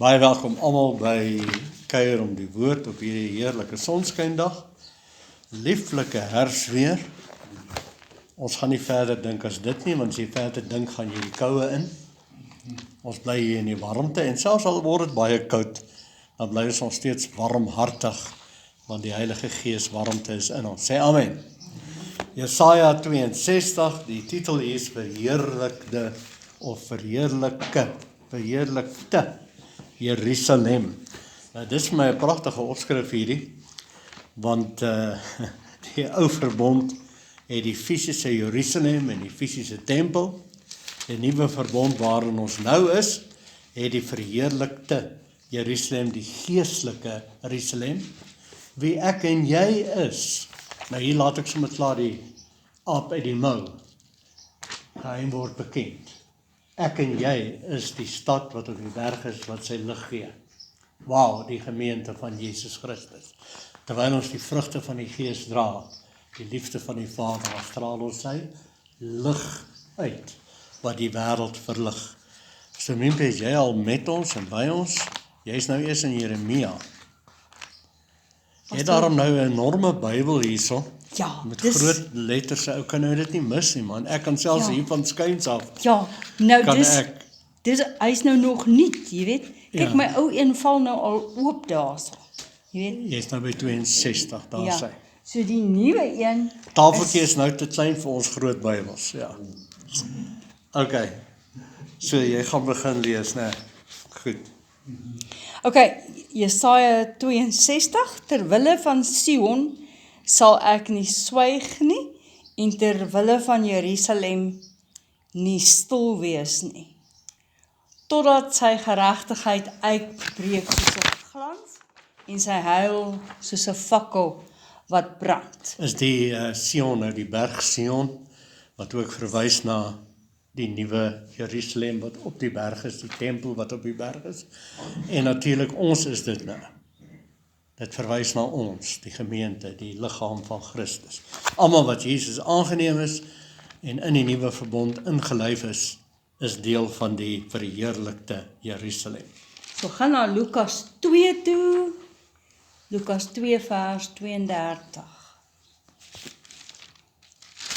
Baie welkom almal by Kuier om die Woord op hierdie heerlike sonskyndag. Lieflike herfsweer. Ons gaan nie verder dink as dit nie, want as jy verder dink, gaan jy die koue in. Ons bly hier in die warmte, en selfs al word dit baie koud, dan bly ons nog steeds warmhartig, want die Heilige Gees warmte is in ons. Sê amen. Jesaja 62, die titel is verheerlikte of verheerlikte Jerusalem. Nou, dit is my 'n pragtige opskrif hierdie, want die ou verbond het die fisiese Jerusalem en die fisiese tempel. Die nuwe verbond waarin ons nou is, het die verheerlikte Jerusalem, die geestelike Jerusalem, wie ek en jy is. Nou hier laat ek sommer klaar die aap uit die mou. Geheim word bekend. Ek en jy is die stad wat op die berg is, wat sy lig gee. Wauw, die gemeente van Jesus Christus. Terwyl ons die vrugte van die Gees dra, die liefde van die Vader, straal ons sy lig uit, wat die wêreld verlig. So Mimpie, is jy al met ons en by ons? Jy is nou eers in Jeremia. Jy het daarom nou 'n enorme Bybel hierso. Ja, met groot letters, ou kan nou dit nie mis nie, man. Ek kan selfs hier van skuins af. Ja, nou kan hy is nou nog niet, jy weet. Kyk, Ja. my ou een val nou al oop daarso. Jy weet. Jy is nou by 62, daar sy. So die nuwe een Tafeltjie is nou te klein vir ons groot Bybels, ja. OK. So jy gaan begin lees, né? Goed. Okay, Jesaja 62, terwille van Sion sal ek nie swyg nie, en terwille van Jerusalem nie stil wees nie, totdat sy geregtigheid uitbreek soos 'n glans, en sy huil soos 'n fakkel wat brand. Is die Sion, nou die berg Sion, wat ook verwys na die nuwe Jerusalem wat op die berg is, die tempel wat op die berg is. En natuurlik ons is dit nou. Dit verwys na ons, die gemeente, die liggaam van Christus. Almal wat Jesus aangeneem is en in die nuwe verbond ingelyf is deel van die verheerlikte Jerusalem. So gaan na Lukas 2 toe, Lukas 2 vers 32.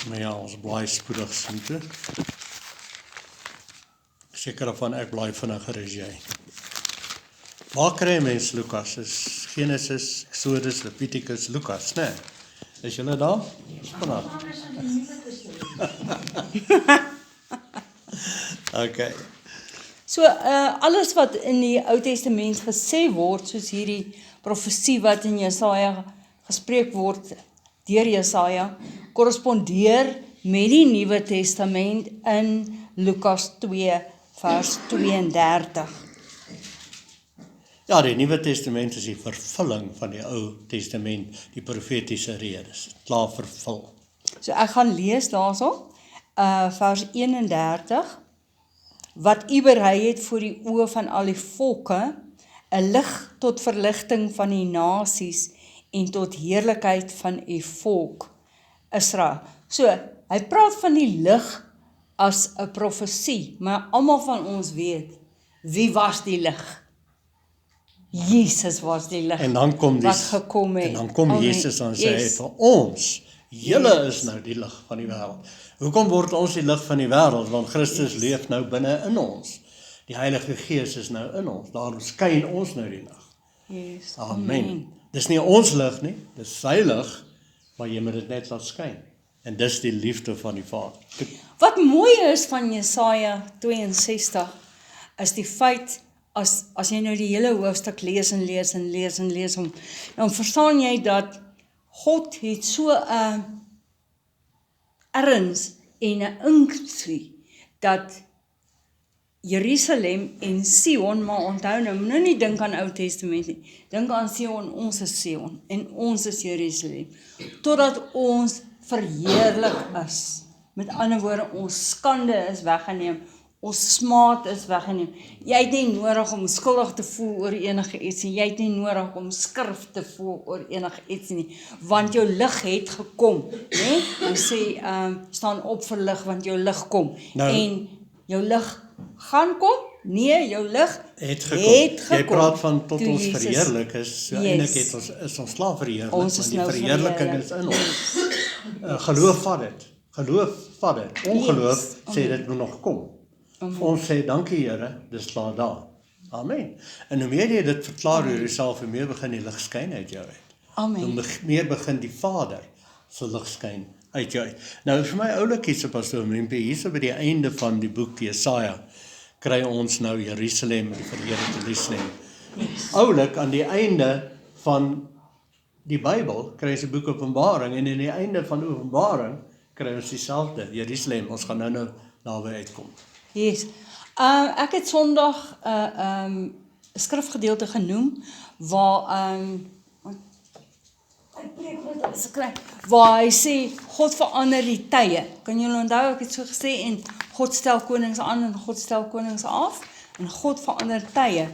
Maar ja, ons blaai spoedig soontoe. Seker daarvan ek blaai vinniger as jy. Waar kry mens Lukas? Is Genesis, Exodus, Leviticus, Lukas, né? Is julle daar? Spannend. Okay. So, alles wat in die Ou Testament gesê word, soos hierdie profesie wat in Jesaja gespreek word, deur Jesaja, korrespondeer met die Nuwe Testament in Lukas 2 vers 32. Ja, die Nuwe Testament is die vervulling van die Ou Testament, die profetiese redes, klaar vervul. So ek gaan lees daarso, vers 31, wat u berei het voor die oë van al die volke, 'n lig tot verligting van die nasies en tot heerlikheid van u volk Israel. So, hy praat van die lig as 'n profesie, maar almal van ons weet, wie was die lig? Jesus was die lig En dan kom wat gekom het. En dan kom Jesus en sê hy vir ons, julle is nou die lig van die wêreld. Hoekom word ons die lig van die wêreld? Want Christus leef nou binne in ons. Die Heilige Gees is nou in ons. Daarom skyn ons nou die lig. Yes. Amen. Dis nie ons lig nie, dis sy lig, maar jy moet dit net laat skyn. En dis die liefde van die Vader. Wat mooi is van Jesaja 62, is die feit, as jy nou die hele hoofstuk lees, dan verstaan jy dat God het so 'n erns en 'n inksie, dat Jerusalem en Sion, maar onthou nou nie dink aan Ou Testament nie, dink aan Sion, ons is Sion, en ons is Jerusalem, totdat ons verheerlik is. Met ander woorde, ons skande is weggeneem, ons smaad is weggeneem. Jy het nie nodig om skuldig te voel oor enige iets nie, jy het nie nodig om skurf te voel oor enige iets nie, want jou lig het gekom, né? Hy sê, staan op vir lig, want jou lig kom, Nou, en jou lig gaan kom, Nee, jou lig Het gekom. het Jy gekom praat van tot toe ons Jesus- verheerlik is, so Yes. eintlik het ons ons slaaf verheerlik, Ons is want die nou verheerliking verheerlik. is in ons. Geloof vat dit. Geloof vat dit. Ongeloof Yes. sê dit moet nog kom. Ons sê dankie Here, dis klaar daar. Amen. En hoe meer jy dit verklaar oor jouself, hoe meer begin die lig skyn uit jou uit. Amen. Hoe meer begin die Vader se lig skyn uit jou uit. Nou vir my oulikies se pastoor Mempie, hierso by die einde van die boek Jesaja kry ons nou Jerusalem, die verheerlikte Jerusalem. Oulik aan die einde van die Bybel kry ons die boek Openbaring en aan die einde van Openbaring kry ons dieselfde Jerusalem. Ons gaan nou naby uitkom. Yes. Ek het Sondag 'n skrifgedeelte genoem waar ek preek net as ek kry, waar hy sê God verander die tye. Kan julle onthou ek het so gesê en God stel konings aan en God stel konings af en God verander tye.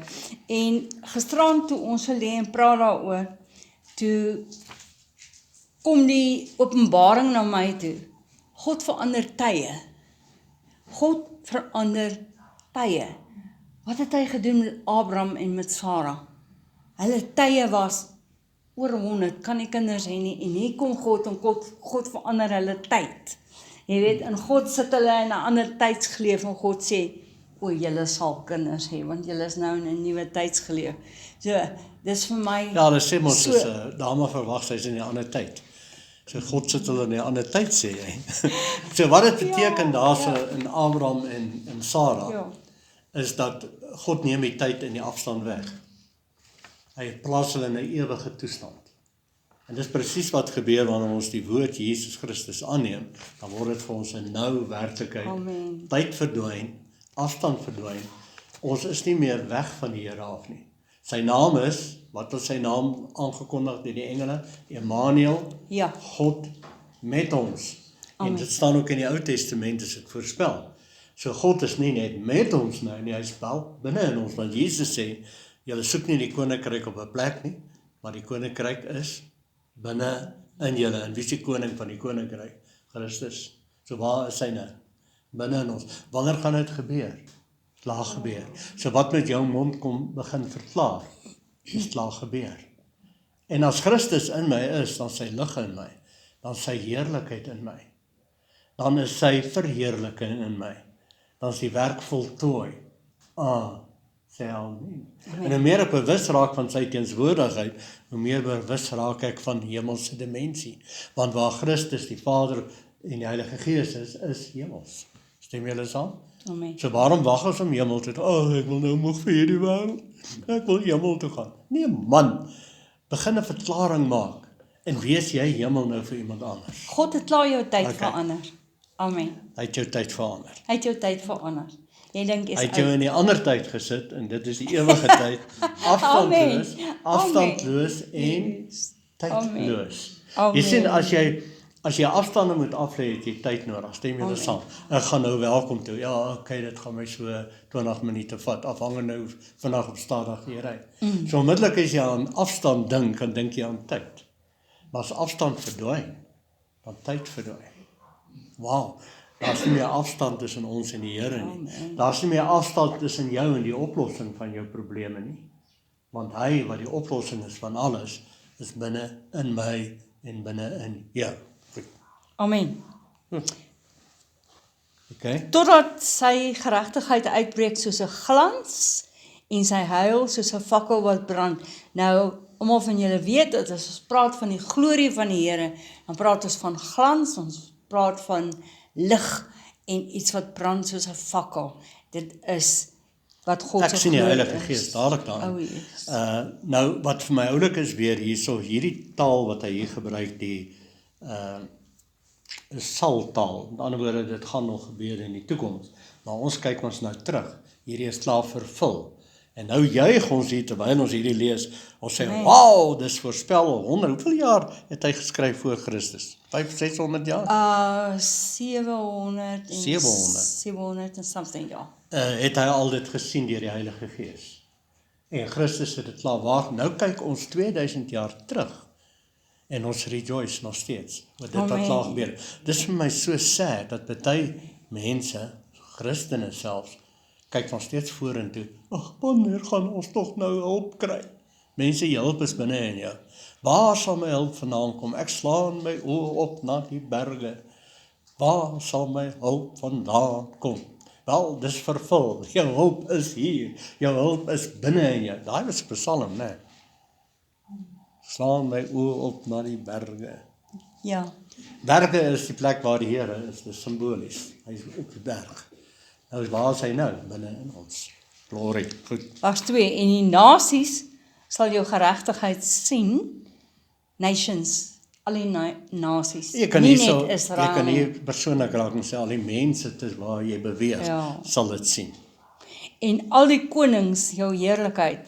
En gisteraan toe ons so lê en praat daaroor, toe kom die openbaring na my toe. God verander tye. God verander tye. Wat het hy gedoen met Abraham en met Sarah? Hulle tye was oor 100, kan nie kinders hê nie, en hier kom God en God verander hulle tyd. Jy weet, en God sit hulle in 'n ander tydsgeleef en God sê, o, julle sal kinders hê, want julle is nou in 'n nuwe tydsgeleef. So, dis vir my Ja, hulle sê mos so- is dame verwag sy's in 'n ander tyd. So God sit hulle in 'n ander tyd sê hy. So wat dit beteken daarso in Abraham en Sarah Ja. is dat God neem die tyd en die afstand weg. Hy plaas hulle in 'n ewige toestand. En dis presies wat gebeur wanneer ons die woord Jesus Christus aanneem, dan word dit vir ons 'n nou werklikheid. Amen. Tyd verdwyn, afstand verdwyn. Ons is nie meer weg van die Here af nie. Sy naam is, wat is sy naam aangekondig deur die engele? Emmanuel, Ja. God met ons. Amen. En dit staan ook in die Ou Testament as dit voorspel. So God is nie net met ons nou nie, hy is wel binne in ons, want Jesus sê, julle soek nie die koninkryk op 'n plek nie, maar die koninkryk is binne in julle. En wie is die koning van die koninkryk? Christus. So waar is hy nou? Binne in ons. Wanneer gaan dit gebeur? Klaar gebeur. So wat met jou mond kom begin verklaar, is klaar gebeur. En as Christus in my is, dan sy lig in my, dan sy heerlikheid in my, dan is sy verheerliking in my, dan is die werk voltooi. Sê amen. En hoe meer ek bewus raak van sy teenswoordigheid, hoe meer bewus raak ek van hemelse dimensie. Want waar Christus, die Vader en die Heilige Gees is hemels. Stem julle saam? Amen. So waarom wag ons om hemel toe? Ek wil nou moeg vir hierdie wêreld. Ek wil hemel toe gaan. Nee man, begin 'n verklaring maak en wees jy hemel nou vir iemand anders. God het klaar jou tyd Okay. verander. Amen. Hy het jou tyd verander. Hy het jou tyd verander. Jy dink Hy is het jou in die ander tyd gesit en dit is die ewige tyd. Afstandloos, Amen. afstandloos en Yes. tydloos. Amen. Jy sien as jy afstande moet aflê, het jy tyd nodig. Stem julle saam. Ek gaan nou welkom toe. Ja, okay, dit gaan my so 20 minute vat. Afhangende nou vandag op stadig hier ry. So onmiddellik as jy aan afstand dink, dan dink jy aan tyd. Maar as afstand verdwyn, dan tyd verdwyn. Wow. Daar's nie meer afstand tussen ons en die Here nie. Daar's nie meer afstand tussen jou en die oplossing van jou probleme nie. Want hy wat die oplossing is van alles, is binne in my en binne in jou. Goed. Amen. Okay? Totdat sy geregtigheid uitbreek soos 'n glans en sy huil soos 'n fakkel wat brand. Nou, almal van julle weet dat as ons praat van die glorie van die Here, dan praat ons van glans, ons praat van lig en iets wat brand soos 'n fakkel. Dit is wat God Ek se sien die glorie Heilige is. Gees dadelik daarin. O, yes. Nou wat vir my oulik is weer hierso, hierdie taal wat hy hier gebruik, die saltaal. Met ander woorde, dit gaan nog gebeur in die toekoms. Maar ons kyk ons nou terug. Hierdie is klaar vervul. En nou juig ons hier terwyl ons hierdie lees. Ons sê, Amen. wow, dis voorspel al 100. Hoeveel jaar het hy geskryf voor Christus? 500, 600 jaar? 700 en something, ja. Het hy al dit gesien deur die Heilige Gees. En Christus het dit klaar waar. Nou kyk ons 2000 jaar terug. En ons rejoice nog steeds met dit wat Amen. klaar gebeur. Dis vir my so sad dat baie mense, Christene selfs, kyk nog steeds vorentoe. Ag, wanneer gaan ons tog nou hulp kry? Mense, die hulp is binne in jou. Waar sal my hulp vandaan kom? Ek slaan my oë op na die berge. Waar sal my hulp vandaan kom? Wel, dis vervul. Jou hulp is hier. Jou hulp is binne in jou. Daai was 'n Psalm, né? Slaan my oë op na die berge. Ja. Berge is die plek waar die Here is, dis simbolies. Hy is op die berg. Nou waar is hy nou? Binne in ons. Glory. Goed. Vers 2, en die nasies sal jou geregtigheid sien, nations, al die nasies, Jy kan nie nie so, net jy Israel kan nie. nie persoonlik raak en sê al die mense te waar jy beweeg, Ja. sal dit sien. En al die konings jou heerlikheid,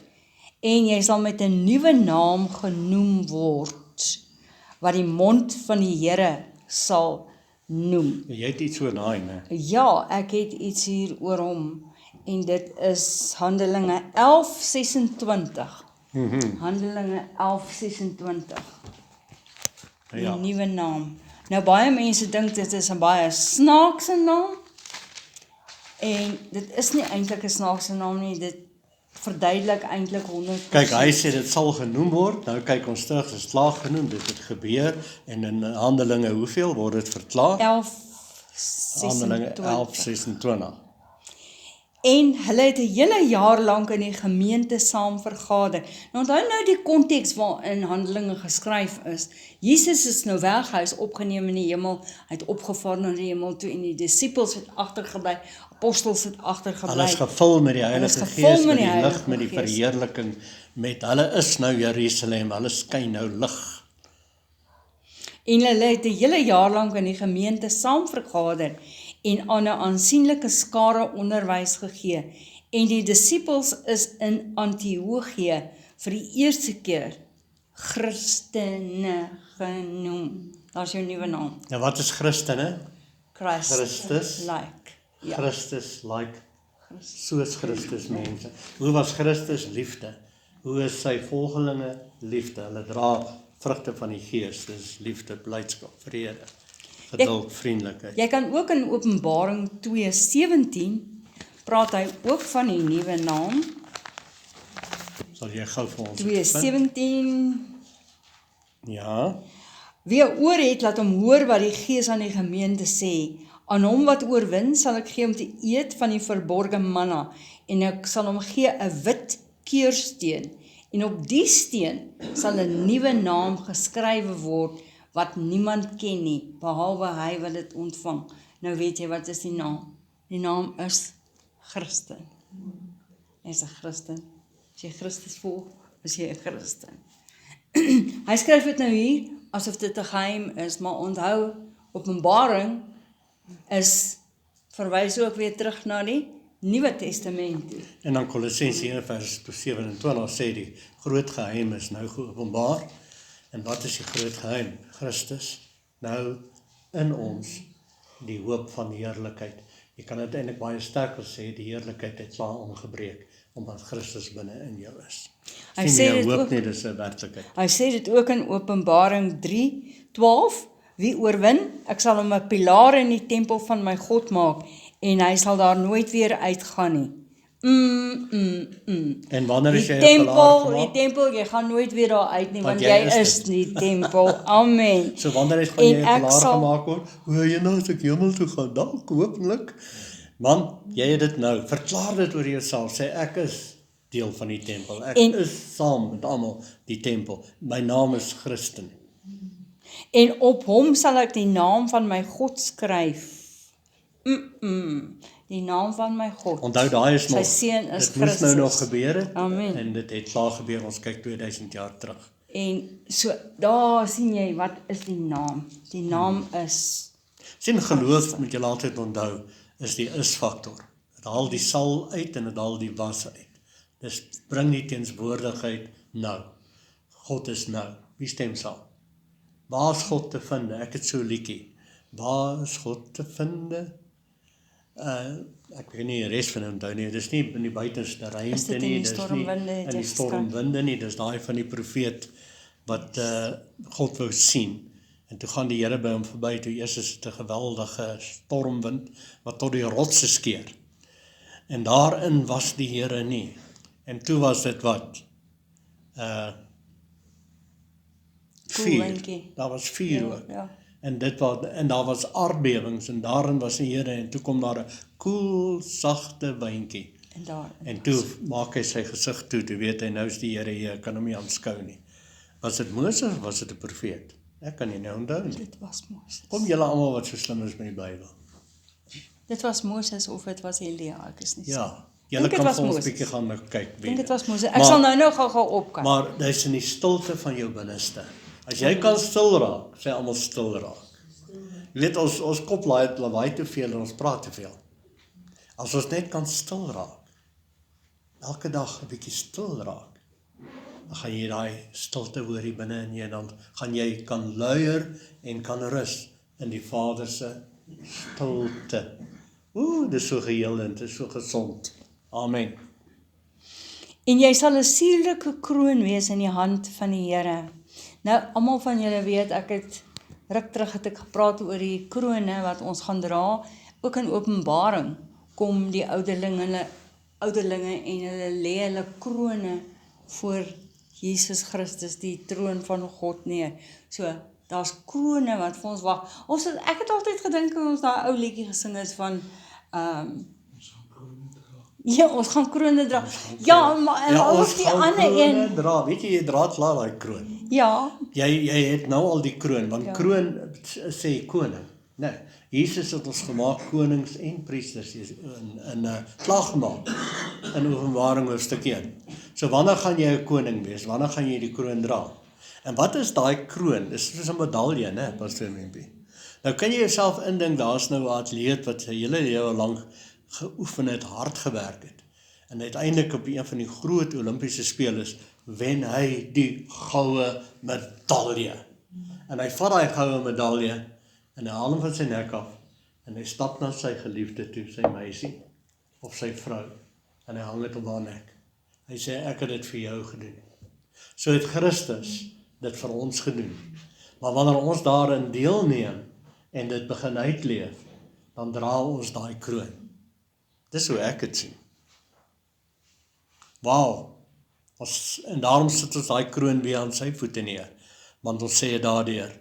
en jy sal met 'n nuwe naam genoem word, wat die mond van die Here sal noem. Jy het iets oor daai, né? Ja, ek het iets hier oor hom, en dit is Handelinge 11:26. Handelinge 11:26. Die Ja. nuwe naam. Nou baie mense dink dit is 'n baie snaakse naam, en dit is nie eintlik 'n snaakse naam nie, dit verduidelik eintlik 100%. Kyk, hy sê dit sal genoem word. Nou kyk ons terug, dit is klaar genoem, dit het gebeur en in Handelinge hoeveel word dit verklaar? 11:26. Handelinge 11:26. En hulle het 'n hele jaar lank in die gemeente saam vergader. Nou onthou nou die konteks waarin Handelinge geskryf is. Jesus is nou weg, hy is opgeneem in die hemel, hy het opgevaar na die hemel toe en die disippels het agtergebly, apostels het agtergebly. Hulle is gevul met die Hulle is Heilige gevul Gees, met met die die lig, Heilige met die Gees. verheerliking, met hulle is nou Jerusalem, hulle skyn nou lig. En hulle het 'n hele jaar lank in die gemeente saam vergader en aan 'n aansienlike skare onderwys gegee. En die disippels is in Antiochië vir die eerste keer Christene genoem. Daar's jou nuwe naam. Nou wat is Christene? Christus. Like. Ja. Christus like, soos Christus mense. Hoe was Christus liefde? Hoe is sy volgelinge liefde? Hulle dra vrugte van die Gees, dis liefde, blydskap, vrede, geduld, vriendelikheid. Jy kan ook in Openbaring 2:17 praat hy ook van die nuwe naam. Sal jy gou vir ons 2:17. Ja, Wie 'n oor het, laat hom hoor wat die Gees aan die gemeente sê. Aan hom wat oorwin, sal ek gee om te eet van die verborge manna, en ek sal hom gee 'n wit keursteen, en op die steen sal 'n nuwe naam geskrywe word, wat niemand ken nie, behalwe hy wat dit ontvang. Nou weet jy wat is die naam? Die naam is Christen. Jy's 'n Christen. As jy Christus volg, is jy 'n Christen. Hy skryf dit nou hier, asof dit 'n geheim is, maar onthou, Openbaring is verwys ook weer terug na die Nuwe Testament toe. en dan Kolossense 1:27 sê die groot geheim is nou geopenbaar. En wat is die groot geheim? Christus, nou in ons, die hoop van heerlikheid. Jy kan dit eintlik baie sterker sê, die heerlikheid het klaar omgebreek, omdat Christus binne in jou is. Hy Dis sê nie dit meer hoop ook- nie, dis 'n werklikheid. Hy sê dit ook in Openbaring 3:12, wie oorwin, ek sal hom 'n pilaar in die tempel van my God maak, en hy sal daar nooit weer uitgaan nie. En wanneer is Die jy 'n pilaar tempel, gemaak? jy gaan nooit weer daar uit nie, Want want jy jy is is die tempel. Amen. So wanneer is gaan jy 'n En ek pilaar sal- gemaak word? Hoe jy nou as ek hemel toe gaan, dalk hopelik. Man, jy het dit nou, verklaar dit oor jouself, sê ek is deel van die tempel. Ek En- is saam met almal die tempel. My naam is Christen. En op hom sal ek die naam van my God skryf. Die naam van my God. Onthou daai is Sy nog, seun is dit moes nou Christus. nog gebeur het, Amen. en dit het klaar gebeur, ons kyk 2000 jaar terug. En so, daar sien jy, wat is die naam? Die naam is, Sien, geloof moet jy altyd onthou, is die is-faktor. Dit haal die sal uit en dit haal die was uit. Dis bring die teenswoordigheid nou. God is nou. Wie stem saam? Waar is God te vind? Ek het so 'n liedjie. Waar is God te vind? Ek weet nie die res van hom onthou nie. Dis nie in die buitenste Is ruimte dit in nie. die Dis stormwinde, nie het in jy die stormwinde nie. Dis daai van die profeet wat God wou sien. En toe gaan die Here by hom verby. Toe eers is dit 'n geweldige stormwind wat tot die rotse skeer. En daarin was die Here nie. En toe was dit wat? Vuur. Koelwindjie. Daar was vuur ook. Ja. En daar was aardbewings en daarin was die Here en toe kom daar 'n koel, sagte windjie. En toe maak hy sy gesig toe weet hy nou is die Here hier, kan hom nie aanskou nie. Was dit Moses of was dit 'n profeet? Ek kan nie nou onthou nie. Dit was Moses. Kom julle almal wat so slim is met die Bybel. Dit was Moses of dit was Elia, ek is nie Ja, julle dit kan was vir ons Moses. bietjie gaan kyk. Ek dink dit was Moses. Ek Maar- sal nou gou opkyk. Maar dis in die stilte van jou binneste. As jy kan stil raak, sê almal stil raak. Jy weet ons kop lawaai te veel en ons praat te veel. As ons net kan stil raak, elke dag 'n bietjie stil raak, dan gaan jy daai stilte hoor hier binne in jou en dan gaan jy kan luier en kan rus in die Vader se stilte. Dis so geheelend, dis so gesond. Amen. En jy sal 'n suurlike kroon wees in die hand van die Here. Nou, almal van julle weet, ruk terug het ek gepraat oor die krone wat ons gaan dra. Ook in Openbaring kom die ouderlinge en hulle lê hulle krone voor Jesus Christus, die troon van God neer. So, daar's krone wat vir ons wag. Ek het altyd gedink ons daai ou liedjie gesing het van ja, ons gaan krone dra. Ja, maar en ons die gaan ander krone een. dra. Weet jy dra klaar daai kroon. Ja, Jy het nou al die kroon, want Ja. kroon sê koning. Nee, Jesus het ons gemaak konings en priesters in klaar gemaak in Openbaring hoofstuk 1. So wanneer gaan jy 'n koning wees? Wanneer gaan jy die kroon dra? En wat is daai kroon? Dis soos 'n medalje, né, Pastor Mempie. Nou kan jy jouself indink, daar's nou 'n atleet wat sy hele lewe lank geoefen het, hard gewerk het. En uiteindelik op een van die groot Olimpiese spele wen hy die goue medalje. En hy vat daai goue medalje en hy haal hom van sy nek af en hy stap na sy geliefde toe, sy meisie of sy vrou, en hy hang dit op haar nek. Hy sê, ek het dit vir jou gedoen. So het Christus dit vir ons gedoen. Maar wanneer ons daarin deelneem en dit begin uitleef, dan dra ons daai kroon. Dis hoe ek dit sien. Wow. En daarom sit ons daai kroon weer aan sy voete neer. Want ons sê daardeur,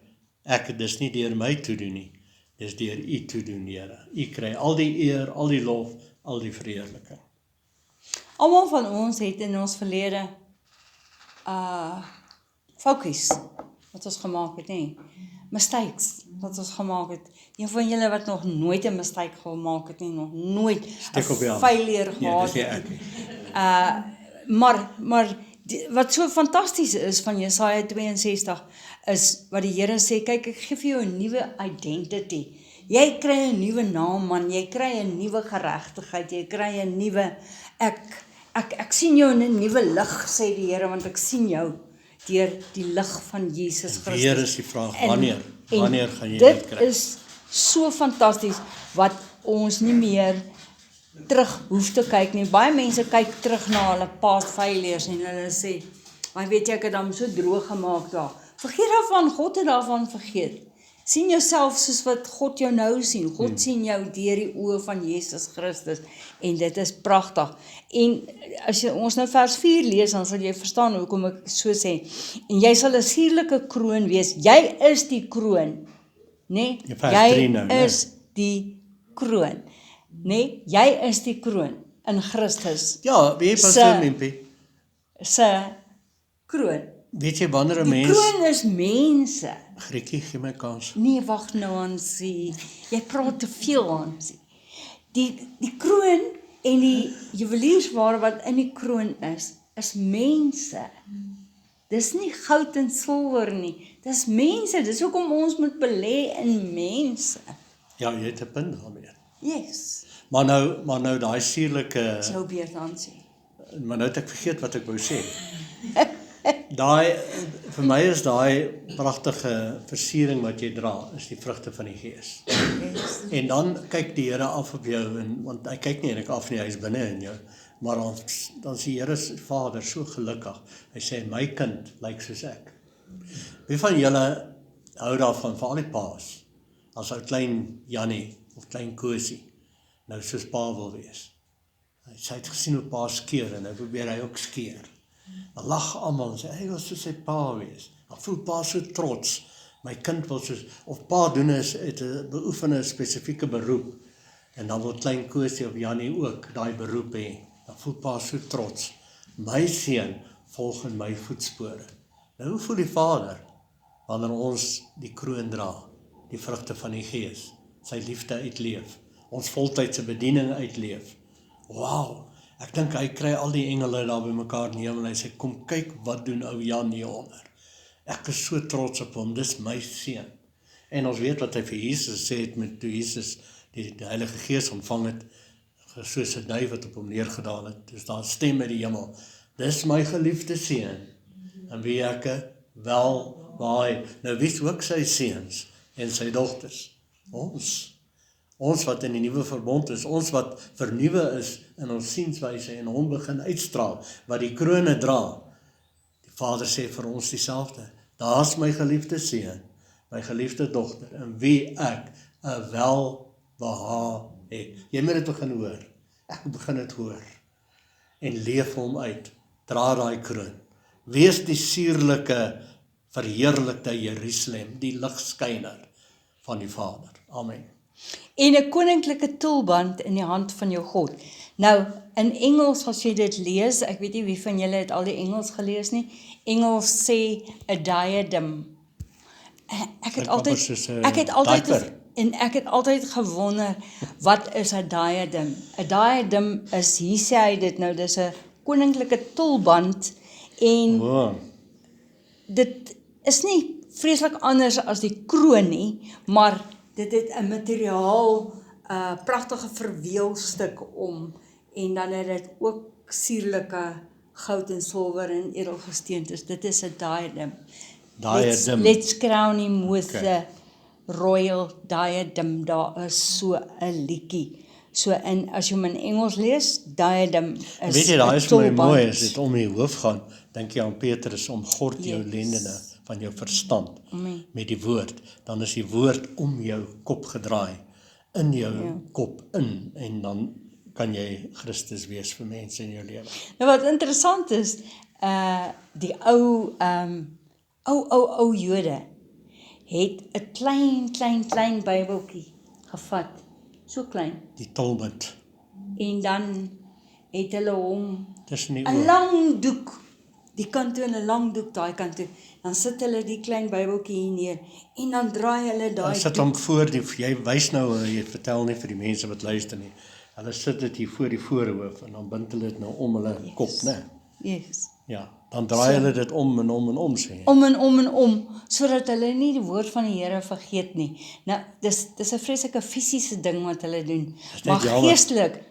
dis nie deur my toe doen nie, dis deur U toe doen, Here. U kry al die eer, al die lof, al die verheerliking. almal van ons het in ons verlede fokies wat ons gemaak het, nie. Mistakes wat ons gemaak het. Een van julle wat nog nooit 'n mistake gemaak het nie, nog nooit 'n failure gehad het. Maar wat so fantasties is van Jesaja 62 is wat die Here sê, kyk, ek gee vir jou 'n nuwe identity. Jy kry 'n nuwe naam, man, jy kry 'n nuwe geregtigheid, jy kry 'n nuwe ek sien jou in 'n nuwe lig, sê die Here, want ek sien jou deur die lig van Jesus Christus. Weer is die vraag, wanneer gaan jy dit kry? Dit is so fantasties wat ons nie meer terug hoef te kyk nie. Baie mense kyk terug na hulle past failures en hulle sê, maar weet jy, ek het hom so droog gemaak daar. Vergeet daarvan, God het daarvan vergeet. Sien jouself soos wat God jou nou sien. God sien jou deur die oë van Jesus Christus en dit is pragtig. En as jy ons nou vers 4 lees, dan sal jy verstaan hoekom ek so sê. En jy sal 'n suurlike kroon wees. Jy is die kroon, né? Jy is die kroon, né? Jy is die kroon in Christus. Ja, wie Pastor Mempie? Se kroon. Weet jy wanneer 'n Die mens kroon is mense. Grietjie, gee my kans. Nee, wag nou Hansie. Jy praat te veel, Hansie. Die kroon en die juweliersware wat in die kroon is mense. Dis nie goud en silwer nie. Dis mense. Dis hoekom ons moet belê in mense. Ja, jy het 'n punt daarmee. Yes. Maar nou daai suurlike, Jou beurt, Hansie. maar nou het ek vergeet wat ek wou sê. Vir my is daai pragtige versiering wat jy dra, is die vrugte van die Gees. Yes. En dan kyk die Here af op jou, want hy kyk nie eintlik af nie, hy is binne in jou. Maar dan is die Here se Vader so gelukkig. Hy sê, my kind lyk soos ek. Wie van julle hou daarvan, vir al die paas, as ou klein Jannie of klein Kosie nou soos pa wil wees? Sy het gesien hoe pa skeer en nou probeer hy ook skeer. Dan lag almal en sê, hy wil soos sy pa wees. Dan voel pa so trots. My kind wil soos, of pa doen beoefen 'n spesifieke beroep. En dan wil klein Koosie of Jannie ook daai beroep hê. Dan voel pa so trots. My seun volg in my voetspore. Nou hoe voel die Vader wanneer ons die kroon dra, die vrugte van die Gees, sy liefde uitleef, ons voltydse bediening uitleef. Wow, ek dink hy kry al die engele daar by mekaar in die hemel en hy sê, kom kyk wat doen ou Jan hieronder. Ek is so trots op hom, dis my seun. En ons weet wat hy vir Jesus sê het met toe Jesus die Heilige Gees ontvang het, soos 'n duif wat op hom neergedaal het. Dus daar stem uit die hemel, dis my geliefde seun, en wie ek welwaai. Nou wie is ook sy seuns en sy dogters? Ons wat in die nuwe verbond is, ons wat vernuwe is in ons sienswyse en hom begin uitstraal, wat die krone dra. Die Vader sê vir ons dieselfde. Daar's my geliefde seun, my geliefde dogter, in wie ek 'n welbehae het. Jy moet dit begin hoor. Ek begin dit hoor. En leef hom uit. Dra daai kroon. Wees die suurlike, verheerlikte Jerusalem, die ligskyner van die Vader. Amen. En 'n koninklike tulband in die hand van jou God. Nou, in Engels, as jy dit lees, ek weet nie wie van julle het al die Engels gelees nie, Engels sê 'n diadem. Ek het altyd gewonder, wat is 'n diadem? 'n Diadem is, hier sê hy dit nou, dis 'n koninklike tulband, en dit is nie vreeslik anders as die kroon nie, maar dit het 'n materiaal, pragtige verweelstuk om, en dan het dit ook sierlike goud en silwer en edelgesteentes. Dit is 'n diadem. Let's crown him with the royal diadem. Daar is so 'n liedjie. So, en as jy hom in Engels lees, diadem is weet jy, daai is vir my tulband. mooi, as dit om die hoof gaan, dink jy aan Petrus, omgord jou lendene van jou verstand met die woord, dan is die woord om jou kop gedraai, in jou kop in, en dan kan jy Christus wees vir mense in jou lewe. Nou wat interessant is, die ou Jode het 'n klein Bybeltjie gevat, so klein, Die tolband, en dan het hulle hom tussen die 'n oë. lang doek, die kant toe en 'n lang doek daai kant toe, dan sit hulle die klein Bybeltjie hier neer, en dan draai hulle daai Dan sit hom voor jy wys nou, jy vertel nie vir die mense wat luister nie, hulle sit dit hier voor die voorhoof, en dan bind hulle dit nou om hulle kop, né? Yes. Ja, dan draai hulle dit om en om en om, sê jy. Om en om en om, sodat hulle nie die woord van die Here vergeet nie. Nou, dis 'n vreeslike fisiese ding wat hulle doen. Maar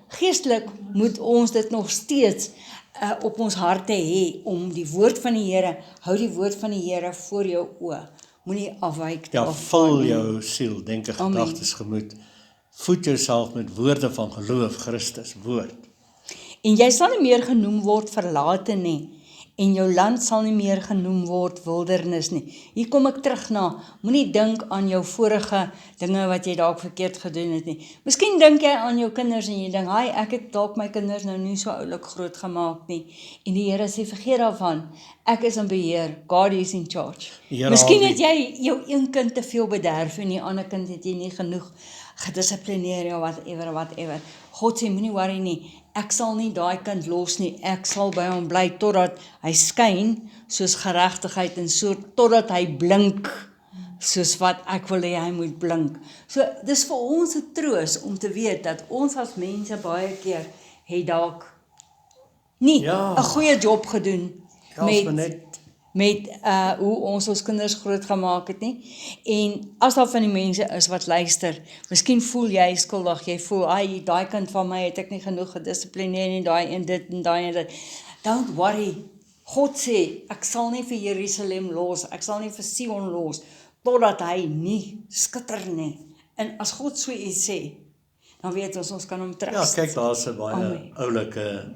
geestelik moet ons dit nog steeds op ons harte hê, om die woord van die Here, hou die woord van die Here voor jou oë. Moenie afwyk Ja, daarvan vul nie. jou siel, denke, gedagtes, gemoed. Voed jouself met woorde van geloof, Christus, woord. En jy sal nie meer genoem word verlate nie, en jou land sal nie meer genoem word wildernis nie. Hier kom ek terug na, moenie dink aan jou vorige dinge wat jy dalk verkeerd gedoen het nie. Miskien dink jy aan jou kinders en jy dink, ek het dalk my kinders nou nie so oulik groot gemaak nie. En die Here sê, vergeet daarvan, ek is in beheer, God is in charge. Miskien het jy jou een kind te veel bederf en die ander kind het jy nie genoeg gedissiplineer, whatever. God sê, moenie worry nie, ek sal nie daai kind los nie, ek sal by hom bly totdat hy skyn soos geregtigheid en so totdat hy blink soos wat ek wil hê hy moet blink. So dis vir ons 'n troos om te weet dat ons as mense baie keer het dalk nie 'n goeie job gedoen met hoe ons kinders groot gemaak het nie. En as daar van die mense is wat luister, miskien voel jy skuldig, jy voel, daai kind van my het ek nie genoeg gedissiplineer nie, daai en dit en daai en dit. Don't worry. God sê, ek sal nie vir Jerusalem los, ek sal nie vir Sion los, totdat hy nie skitter nie. En as God so iets sê, dan weet ons kan hom trust. Ja, kyk, daar's 'n baie oulike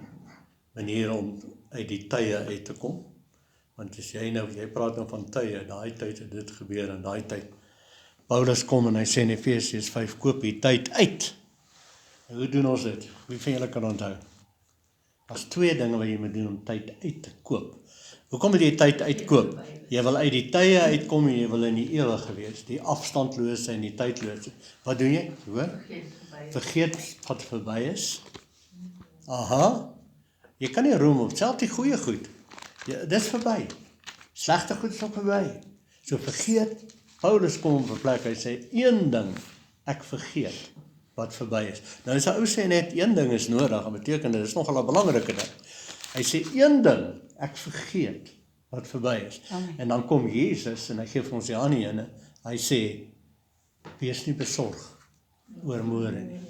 manier om uit die tye uit te kom. Want as jy praat nou van tye, daai tyd het dit gebeur en daai tyd. Paulus kom en hy sê in Efesiërs 5, koop die tyd uit. En hoe doen ons dit? Wie van julle kan onthou? Daar's 2 dinge wat jy moet doen om tyd uit te koop. Hoekom moet jy tyd uitkoop? Jy wil uit die tye uitkom en jy wil in die ewige wees, die afstandlose en die tydlose. Wat doen jy? Hoor? Vergeet wat verby is. Aha. Jy kan nie roem op, selfs die goeie goed. Ja, dis verby. Slegte goed is ook verby. So vergeet, Paulus kom op 'n plek, hy sê, een ding, ek vergeet wat verby is. Nou as 'n ou sê net, een ding is nodig, dat beteken dit is nogal 'n belangrike ding. Hy sê, een ding, ek vergeet wat verby is. Amen. En dan kom Jesus, en hy gee vir ons die ander ene, hy sê, wees nie besorg oor môre nie.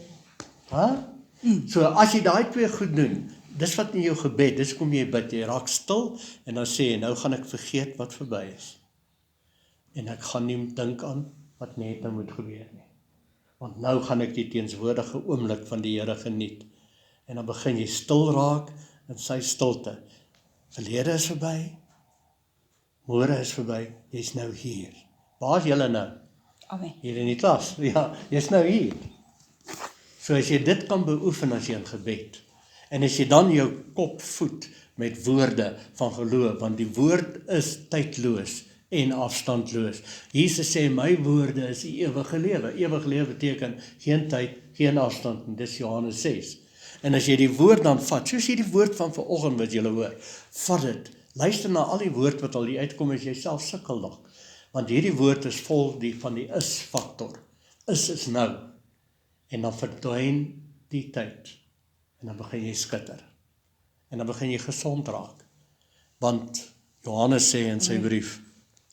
So as jy daai 2 goed doen, dis wat in jou gebed, dis kom jy bid, jy raak stil, en dan sê jy, nou gaan ek vergeet wat verby is. En ek gaan nie dink aan wat net nou moet gebeur nie. Want nou gaan ek die teenswoordige oomblik van die Here geniet. En dan begin jy stil raak in sy stilte. Verlede is verby, môre is verby, jy's nou hier. Waar is julle nou? Amen. Hier in die klas, ja, jy's nou hier. So as jy dit kan beoefen as jy in gebed, en as jy dan jou kop voed met woorde van geloof, want die woord is tydloos en afstandloos. Jesus sê, my woorde is die ewige lewe. Ewige lewe beteken geen tyd, geen afstand, en dis Johannes 6. En as jy die woord dan vat, soos jy die woord van vanoggend wat jy hoor, vat dit, luister na al die woord wat al die uitkom, as jy self sukkel nog. Want hierdie woord is vol van die is-faktor. Is nou. En dan verdwyn die tyd. En dan begin jy skitter. En dan begin jy gesond raak. Want Johannes sê in sy brief,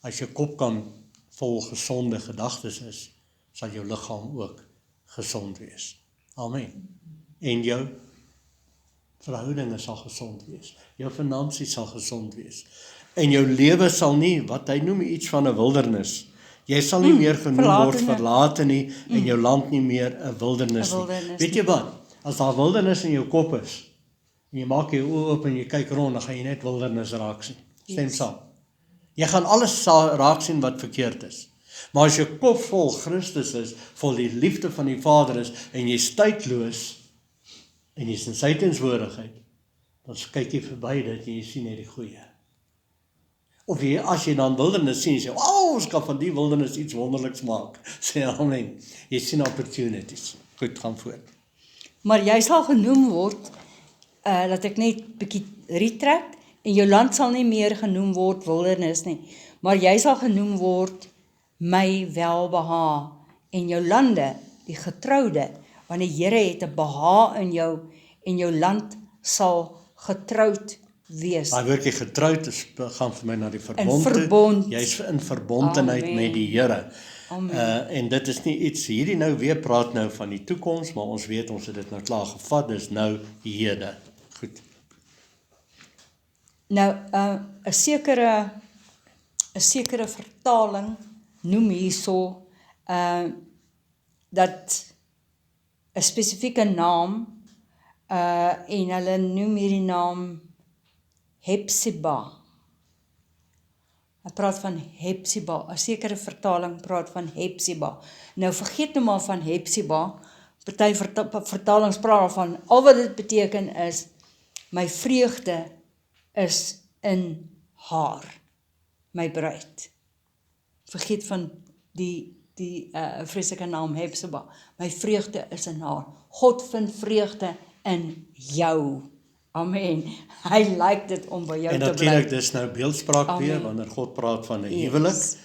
as jou kop kan vol gesonde gedagtes is, sal jou liggaam ook gesond wees. Amen. En jou verhoudinge sal gesond wees. Jou finansies sal gesond wees. En jou lewe sal nie, wat hy noem iets van 'n wildernis. Jy sal nie meer genoem word verlate nie, en jou land nie meer 'n wildernis nie. Weet jy wat? As daar wildernis in jou kop is, en jy maak jou oë oop en jy kyk rond, dan gaan jy net wildernis raak sien. Stem saam. Jy gaan alles raak sien wat verkeerd is. Maar as jou kop vol Christus is, vol die liefde van die Vader is, en jy is tydloos, en jy is in sy tenswoordigheid, dan kyk jy verby dit en jy sien net die goeie. Of as jy dan wildernis sien, sê, ons kan van die wildernis iets wonderliks maak. Sê amen. Jy sien opportunities. Goed, gaan voort. Maar jy sal genoem word, dat ek net bietjie retrek, en jou land sal nie meer genoem word wildernis nie, maar jy sal genoem word my welbehae, en jou lande, die getroude, want die Here het 'n behae in jou, en jou land sal getroud wees. Daai woordjie getroud is, gaan vir my na die verbond. In verbond. Jy's in verbondenheid met die Here. En dit is nie iets, hierdie nou weer praat nou van die toekoms, maar ons weet, ons het dit nou klaar gevat, dis nou hede. Goed. Nou, 'n sekere vertaling noem hierso, dat 'n spesifieke naam, en hulle noem hierdie naam Hepzibah. Hy praat van Hepzibah, 'n sekere vertaling praat van Hepzibah. Nou vergeet nou maar van Hepzibah, party vertalings praat van, al wat dit beteken is, my vreugde is in haar, my bruid. Vergeet van die vreeslike naam Hepzibah, my vreugde is in haar. God vind vreugde in jou. Amen. Hy like dit om by jou en te bly. En natuurlijk, dis nou beeldspraak weer, wanneer God praat van 'n huwelik.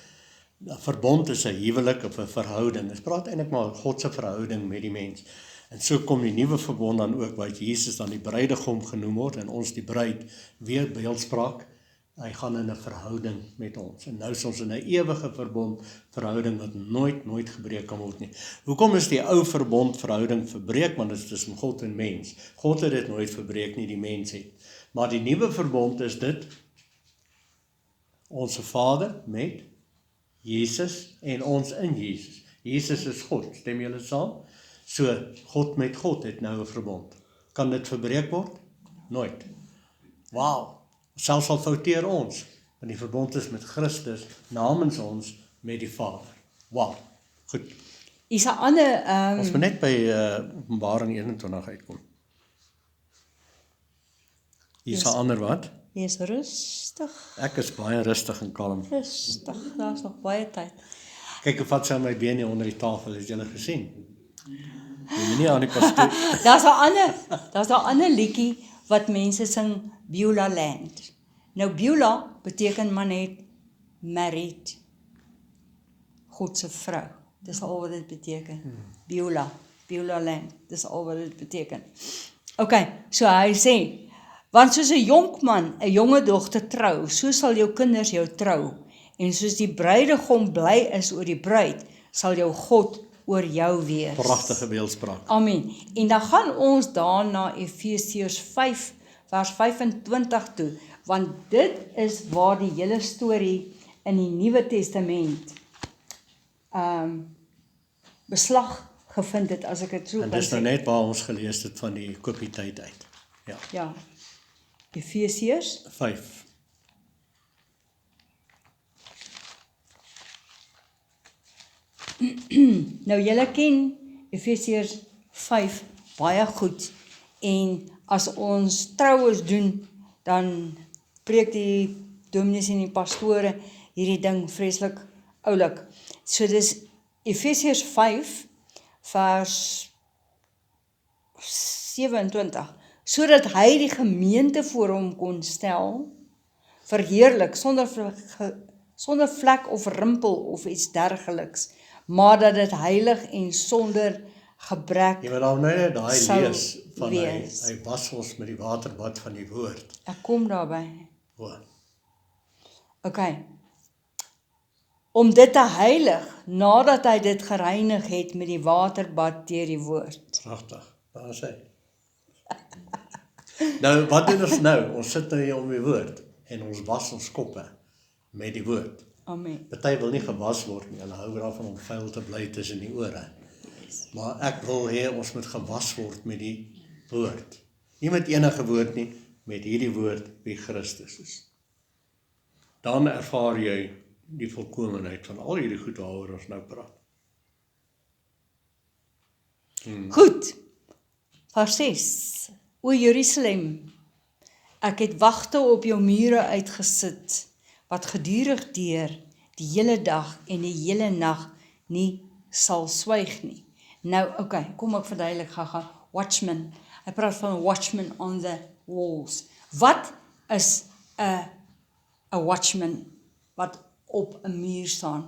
'n Verbond is 'n huwelik of 'n verhouding. Dit praat eintlik maar God se verhouding met die mens. En so kom die nuwe verbond dan ook, waar Jesus dan die bruidegom genoem word, en ons die bruid, weer beeldspraak. Hy gaan in 'n verhouding met ons. En nou is ons in 'n ewige verbond, verhouding wat nooit gebreek kan word nie. Hoekom is die ou verbond verhouding verbreek? Want dit is tussen God en mens. God het dit nooit verbreek nie, die mens het. Maar die nuwe verbond is dit, onse Vader met Jesus en ons in Jesus. Jesus is God, stem julle saam? So, God met God het nou 'n verbond. Kan dit verbreek word? Nooit. Wow. Selfs al fouteer ons, want die verbond is met Christus, namens ons, met die Vader. Wow, goed. Is 'n ander, Ons moet net by Openbaring 21 uitkom. Hier's 'n ander wat? Wees rustig, Ek is baie rustig en kalm. rustig, daar's nog baie tyd. Kyk of wat sy my bene onder die tafel, het julle gesien? Jy moet nie aan die pastoor. Daar's 'n ander liedjie wat mense sing, Beulah Land. Nou Beulah beteken maar net married, God se vrou. Dis al wat dit beteken. Beulah Land, dis al wat dit beteken. OK, so hy sê, want soos 'n jonkman 'n jonge dogter trou, so sal jou kinders jou trou. En soos die bruidegom bly is oor die bruid, sal jou God oor jou wees. Pragtige beeldspraak. Amen. En dan gaan ons daar na Efesiërs 5 vers 25 toe, want dit is waar die hele storie in die Nuwe Testament beslag gevind het, as ek dit so En kan dis nou sê. net waar ons gelees het van die kopietyd uit. Ja, Ja. Efesiërs 5. Nou julle ken Efesiërs 5 baie goed, en as ons troues doen, dan preek die dominees en die pastore hierdie ding vreeslik oulik. So dis Efesiërs 5 vers 27, sodat hy die gemeente voor hom kon stel, verheerlik, sonder vlek of rimpel of iets dergeliks, maar dat dit heilig en sonder gebrek Jy moet dan net daai sou lees van wees. hy was ons met die waterbad van die woord. Ek kom daarby. O, OK. Om dit te heilig, nadat hy dit gereinig het met die waterbad deur die woord. pragtig. Daar is hy. Nou, wat doen ons nou? Ons sit nou hier om die woord en ons was ons koppe met die woord. Amen. Party wil nie gewas word nie, hulle hou daarvan om vuil te bly tussen die ore. Maar ek wil hê ons moet gewas word met die woord. Nie met enige woord nie, met hierdie woord wie Christus is. Dan ervaar jy die volkomenheid van al hierdie goed waaroor ons nou praat. Goed. Vers 6. O Jerusalem, ek het wagte op jou mure uitgesit, wat gedurig deur die hele dag en die hele nag nie sal swyg nie. Nou, OK, kom ek verduidelik gaga. Watchman. Hy praat van watchman on the walls. Wat is 'n watchman wat op 'n muur staan?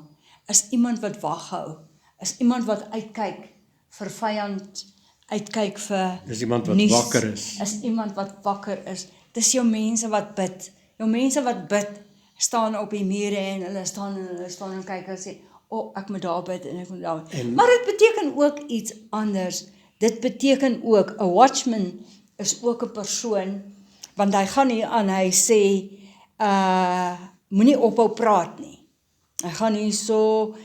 Is iemand wat wag hou. Is iemand wat uitkyk vir vyand, uitkyk vir Dis iemand wat nuus. wakker is. Iemand wat wakker is. Dis jou mense wat bid. Jou mense wat bid staan op die mure en hulle staan en kyk en sê, ek moet daar bid en ek moet daar bid. Maar dit beteken ook iets anders. Dit beteken ook, 'n watchman is ook 'n persoon, want hy gaan hier aan, hy sê, moenie ophou praat nie. Hy gaan hier so,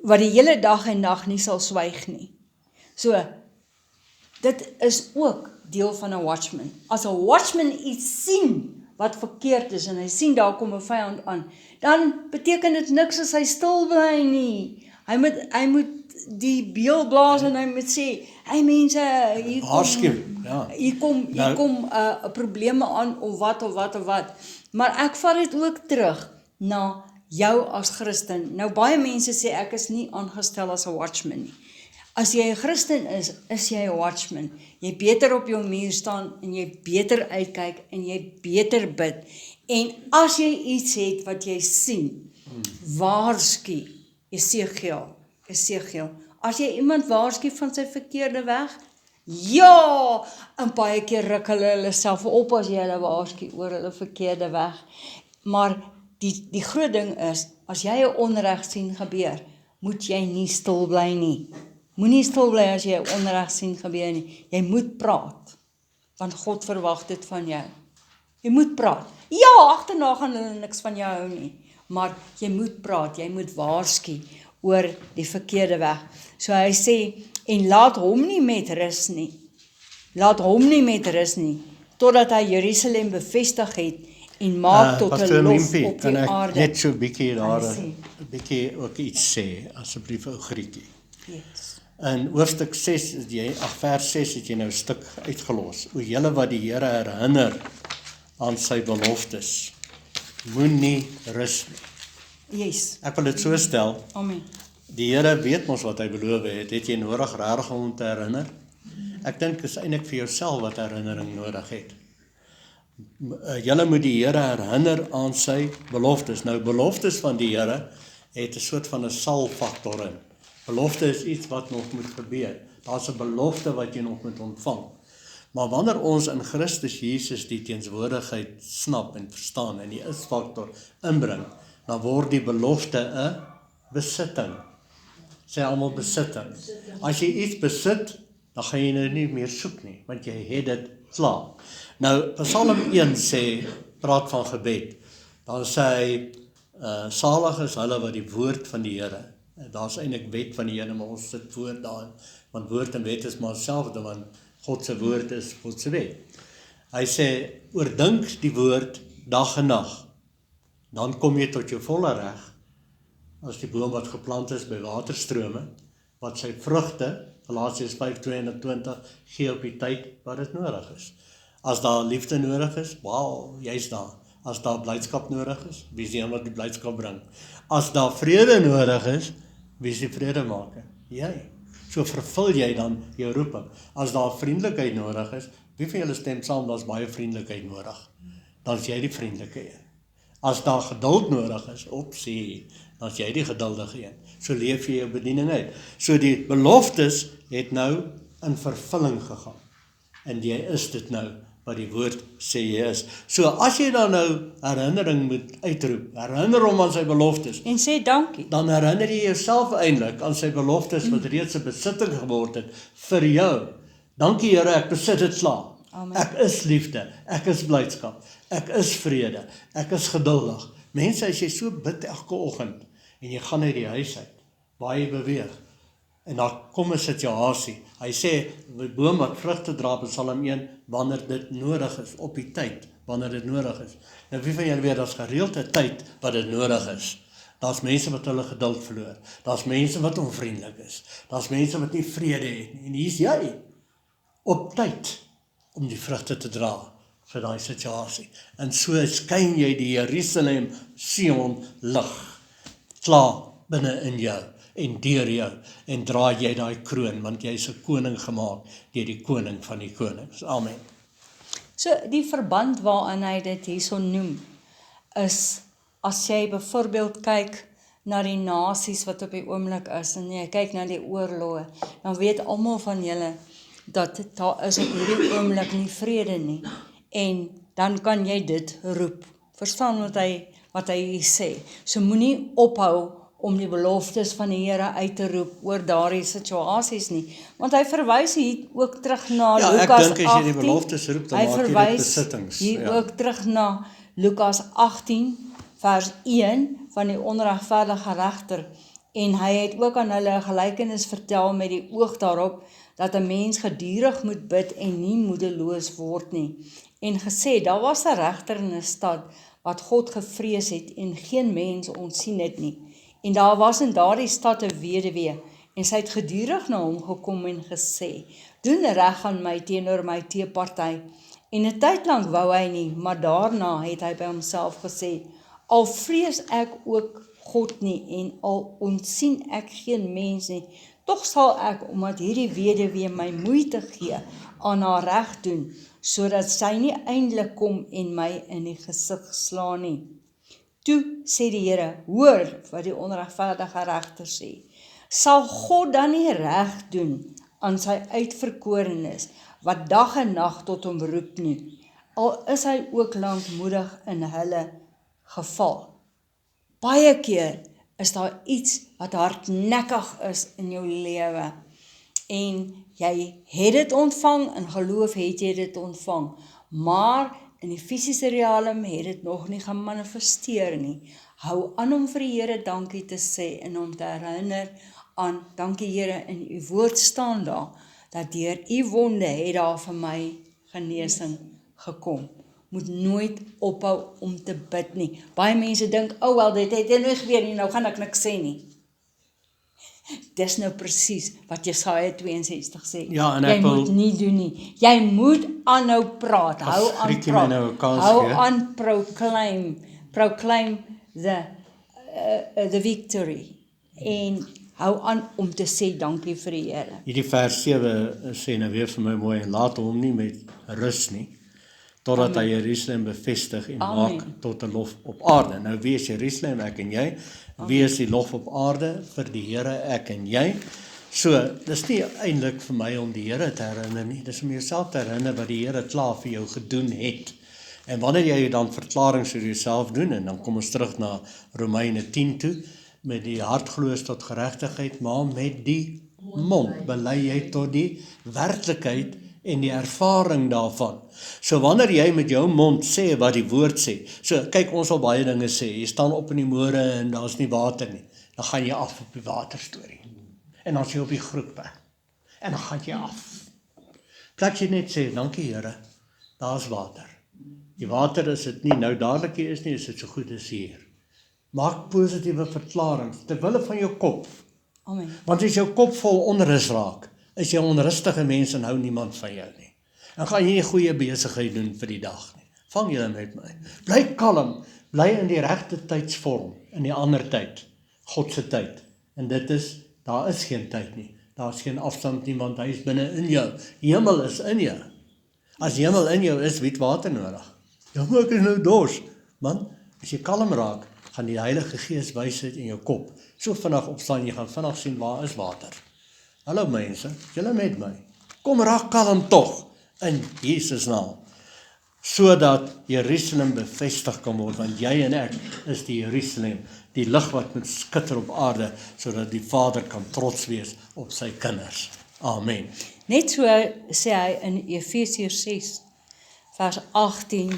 wat die hele dag en nag nie sal swyg nie. So, dit is ook deel van 'n watchman. As 'n watchman iets sien wat verkeerd is en hy sien daar kom 'n vyand aan, dan beteken dit niks as hy stil bly nie. Hy moet die beel blaas en hy moet sê, hey mense, hier kom probleme aan of wat. Maar ek vat dit ook terug na jou as Christen. Nou baie mense sê ek is nie aangestel as 'n watchman nie. As jy 'n Christen is jy 'n watchman. Jy beter op jou muur staan en jy beter uitkyk en jy beter bid. En as jy iets het wat jy sien, waarsku. Esegiel. As jy iemand waarsku van sy verkeerde weg, ja, en baie keer ruk hulle self op as jy hulle waarsku oor hulle verkeerde weg. Maar die groot ding is, as jy 'n onreg sien gebeur, moet jy nie stil bly nie. Moenie stil bly as jy 'n onreg sien gebeur nie. Jy moet praat, want God verwag dit van jou. Jy moet praat. Ja, agterna gaan hulle niks van jou hou nie, maar jy moet praat, jy moet waarsku oor die verkeerde weg. So hy sê, en laat hom nie met rus nie, totdat hy Jerusalem bevestig het en maak tot 'n lof op die kan ek aarde. net so 'n bietjie daar, Kan jy 'n bietjie ook iets sê, asseblief ou Grietjie. Yes. In hoofstuk 6, vers 6 het jy nou 'n stuk uitgelos. O julle wat die Here herinner aan sy beloftes. Moenie rus nie. Yes. Ek wil dit so stel, Amen. die Here weet mos wat hy beloof het jy nodig regtig om te herinner? Ek dink is eintlik vir jouself wat herinnering nodig het. Julle moet die Here herinner aan sy beloftes. Nou, beloftes van die Here het 'n soort van 'n sal-faktor in. Belofte is iets wat nog moet gebeur. Daar's 'n belofte wat jy nog moet ontvang. Maar wanneer ons in Christus Jesus die teenswoordigheid snap en verstaan en die is-faktor inbring, dan word die belofte 'n besitting. Sê almal besitting. As jy iets besit, dan gaan jy nou nie meer soek nie, want jy het dit klaar. Nou, Psalm 1 praat van gebed. Dan sê hy, salig is hulle wat die woord van die Here. Daar's eintlik wet van die Here, maar ons sit woord daarin, want woord en wet is maar hetselfde, want God se woord is God se wet. Hy sê, oordink die woord dag en nag, dan kom jy tot jou volle reg, as die boom wat geplant is by waterstrome, wat sy vrugte, Galasiërs 5:22, gee op die tyd wat dit nodig is. As daar liefde nodig is, wauw, jy's daar. As daar blydskap nodig is, wie is die een wat die blydskap bring? As daar vrede nodig is, wie is die vredemaker? Jy. So vervul jy dan jou roeping. As daar vriendelikheid nodig is, wie van julle stem saam, daar's baie vriendelikheid nodig? Dan is jy die vriendelike een. As daar geduld nodig is, dan is jy die geduldige een. So leef jy jou bediening uit. So die beloftes het nou in vervulling gegaan. En jy is dit nou, wat die woord sê jy is. So as jy dan nou herinnering moet uitroep, herinner hom aan sy beloftes, En sê dankie. dan herinner jy jouself eintlik aan sy beloftes wat reeds 'n besitting geword het vir jou. Dankie Here, ek besit dit klaar. Amen. Ek is liefde, ek is blydskap, ek is vrede, ek is geduldig. Mense, as jy so bid elke oggend en jy gaan uit die huis uit, waar jy beweeg, en daar kom 'n situasie. Hy sê, die boom wat vrugte dra in Psalm 1, wanneer dit nodig is, op die tyd, wanneer dit nodig is. Nou wie van julle weet, daar's gereelde tyd wat dit nodig is. Daar's mense wat hulle geduld verloor. Daar's mense wat onvriendelik is. Daar's mense wat nie vrede het nie. En hier's jy, op tyd, om die vrugte te dra vir daai situasie. En so skyn jy die Jerusalem Sion lig klaar binne in jou en deur jou, en dra jy daai kroon, want jy is 'n koning gemaak deur die koning van die konings. Amen. So die verband waaraan hy dit hierso noem, is as jy byvoorbeeld kyk na die nasies wat op die oomblik is, en jy kyk na die oorloë, dan weet almal van julle dat daar is op hierdie oomblik nie vrede nie. En dan kan jy dit roep. Verstaan wat hy hier sê. So moenie ophou om die beloftes van die Here uit te roep oor daardie situasies nie. Want hy verwys hier ook terug na Ja, ek Lukas dink as jy die 18. beloftes roep, dan Hy maak jy dit verwys besittings. hier Ja. ook terug na Lukas 18 vers 1 van die onregverdige regter. En hy het ook aan hulle 'n gelykenis vertel met die oog daarop dat 'n mens gedurig moet bid en nie moedeloos word nie. En gesê, daar was 'n regter in 'n stad wat God gevrees het en geen mens ontsien het nie. En daar was in daardie stad 'n weduwee, en sy het gedurig na hom gekom en gesê, doen reg aan my teenoor my teeparty. En 'n tyd lank wou hy nie, maar daarna het hy by homself gesê, al vrees ek ook God nie en al ontsien ek geen mens nie, tog sal ek, omdat hierdie weduwee my moeite gee, aan haar reg doen, sodat sy nie eindelik kom en my in die gesig slaan nie. Toe sê die Here, hoor wat die onregverdige regter sê. Sal God dan nie reg doen aan sy uitverkorenes, wat dag en nag tot hom roep nie, al is hy ook lankmoedig in hulle geval. Baie keer is daar iets wat hardnekkig is in jou lewe, en jy het dit ontvang, in geloof het jy dit ontvang, maar in die fisiese realm het dit nog nie gemanifesteer nie. Hou aan om vir die Here dankie te sê en om te herinner aan, dankie Here, in u woord staan daar, dat deur u wonde het daar vir my genesing gekom. Moet nooit ophou om te bid nie. Baie mense dink, wel, dit het nie gebeur nie, nou gaan ek niks sê nie. Dis nou presies wat Jesaja 62 sê. Ja, en jy ek wil- moet nie doen nie. Jy moet aanhou praat. Hou aan Grietjie my praat. nou 'n kans Hou gee. aan proclaim the victory. En hou aan om te sê dankie vir die Here. Hierdie vers 7 sê nou weer vir my mooi, en laat hom nie met rus nie, totdat hy Jerusalem bevestig en Amen. maak tot 'n lof op aarde. Nou wie is Jerusalem? Ek en jy. Wie is die lof op aarde? Vir die Here, ek en jy. So, dis nie eintlik vir my om die Here te herinner nie, dis om jouself te herinner wat die Here klaar vir jou gedoen het. En wanneer jy dan verklaringe oor jouself doen, en dan kom ons terug na Romeine 10 toe, met die hart glo is tot geregtigheid, maar met die mond bely jy tot die werklikheid en die ervaring daarvan. So wanneer jy met jou mond sê wat die woord sê, so kyk, ons wil baie dinge sê, jy staan op in die môre en daar's nie water nie, dan gaan jy af op die waterstorie, en dan is jy op die groepe, en dan gaan jy af. Plek jy net sê, dankie Here, daar's water. Die water is dit nie nou dadelik hier is nie, is dit so goed as hier. Maak positiewe verklaringe, terwille van jou kop. Amen. Want as jou kop vol onrus raak, is jy 'n onrustige mens en hou niemand van jou nie. Dan gaan jy nie goeie besigheid doen vir die dag nie. Vang julle met my. Bly kalm, bly in die regte tydsvorm, in die ander tyd, God se tyd. En dit is, daar is geen tyd nie. Daar is geen afstand nie, want hy is binne in jou. Die hemel is in jou. As die hemel in jou is, wie het water nodig? Ja, maar ek is nou dors. Man, as jy kalm raak, gaan die Heilige Gees wysheid in jou kop. So vinnig opstaan, jy gaan vinnig sien waar is water. Hallo mense, julle met my. Kom raak kalm tog in Jesus naam. Sodat Jerusalem bevestig kan word, want jy en ek is die Jerusalem, die lig wat moet skitter op aarde, sodat die Vader kan trots wees op sy kinders. Amen. Net so sê hy in Efesiërs 6 vers 18,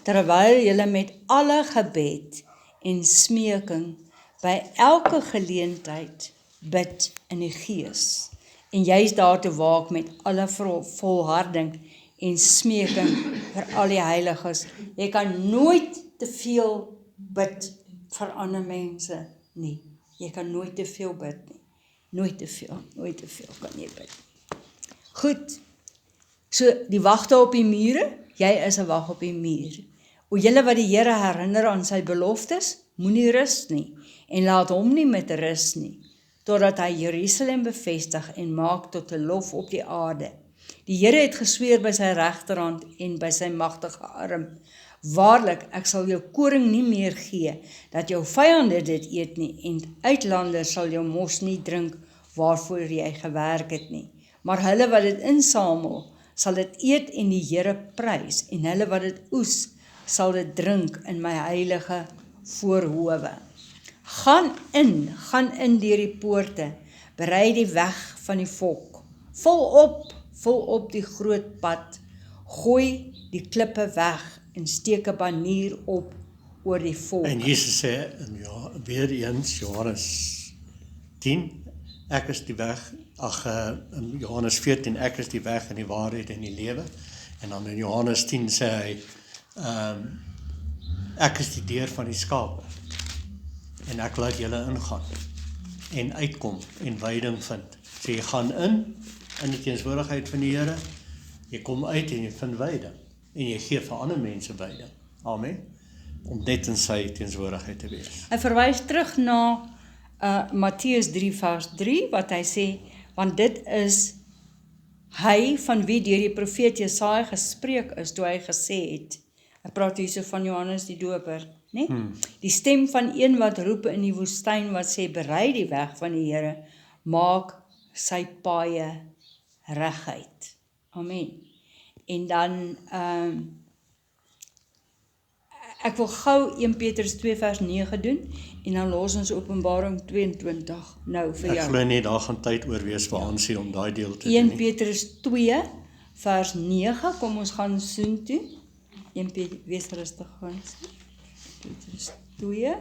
terwyl julle met alle gebed en smeking by elke geleentheid bid in die Gees, en jy's daar te waak met alle volharding en smeking vir al die heiliges. Jy kan nooit te veel bid vir ander mense nie. Jy kan nooit te veel bid nie. Nooit te veel kan jy bid. Goed, so die wagte op die mure, jy is 'n wag op die muur. O julle wat die Here herinner aan sy beloftes, moenie rus nie, en laat hom nie met rus nie, totdat hy Jerusalem bevestig en maak tot 'n lof op die aarde. Die Here het gesweer by sy regterhand en by sy magtige arm, waarlik, ek sal jou koring nie meer gee, dat jou vyande dit eet nie, en uitlanders sal jou mos nie drink, waarvoor jy gewerk het nie. Maar hulle wat dit insamel, sal dit eet en die Here prys, en hulle wat dit oes, sal dit drink in my heilige voorhowe. Gaan in deur die poorte, berei die weg van die volk, vul op die groot pad, gooi die klippe weg, en steek 'n banier op oor die volk. En Jesus sê, weer eens, Johannes 10, ek is die weg, in Johannes 14, ek is die weg en die waarheid en die lewe. En dan in Johannes 10 sê hy, ek is die deur van die skape, en ek laat julle ingaan, en uitkom, en veiding vind. So jy gaan in die teenwoordigheid van die Here, jy kom uit en jy vind veiding, en jy gee vir ander mense veiding. Amen. Om net in sy teenwoordigheid te wees. Hy verwys terug na Matteus 3 vers 3, wat hy sê, want dit is hy van wie deur die profeet Jesaja gespreek is, toe hy gesê het, hy praat hierso van Johannes die Doper, nee? Die stem van een wat roep in die woestyn, wat sê, berei die weg van die Here, maak sy paaie reguit. Amen. En dan, ek wil gou 1 Petrus 2 vers 9 doen, en dan los ons Openbaring 22 nou vir Ek jou. glo nie, daar gaan tyd oor wees vir Hansie om daai deel te 1 doen nie. Petrus 2 vers 9, kom ons gaan soen toe. 1 Petrus, wees rustig ons. Petrus 2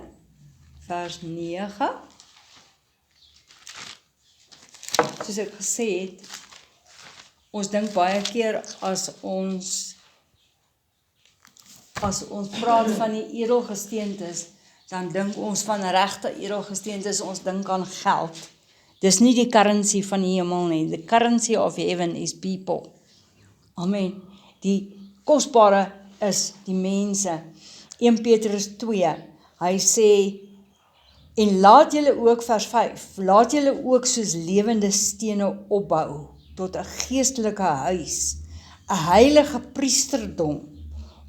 vers 9. Soos ek gesê het, ons dink baie keer as ons praat van die edelgesteentes, dan dink ons van regte edelgesteentes, ons dink aan geld. Dis nie die currency van die hemel nie. The currency of heaven is people. Amen. Die kosbare is die mense. 1 Petrus 2, hy sê, en laat julle ook, vers 5, laat julle ook soos lewende stene opbou, tot 'n geestelike huis, 'n heilige priesterdom,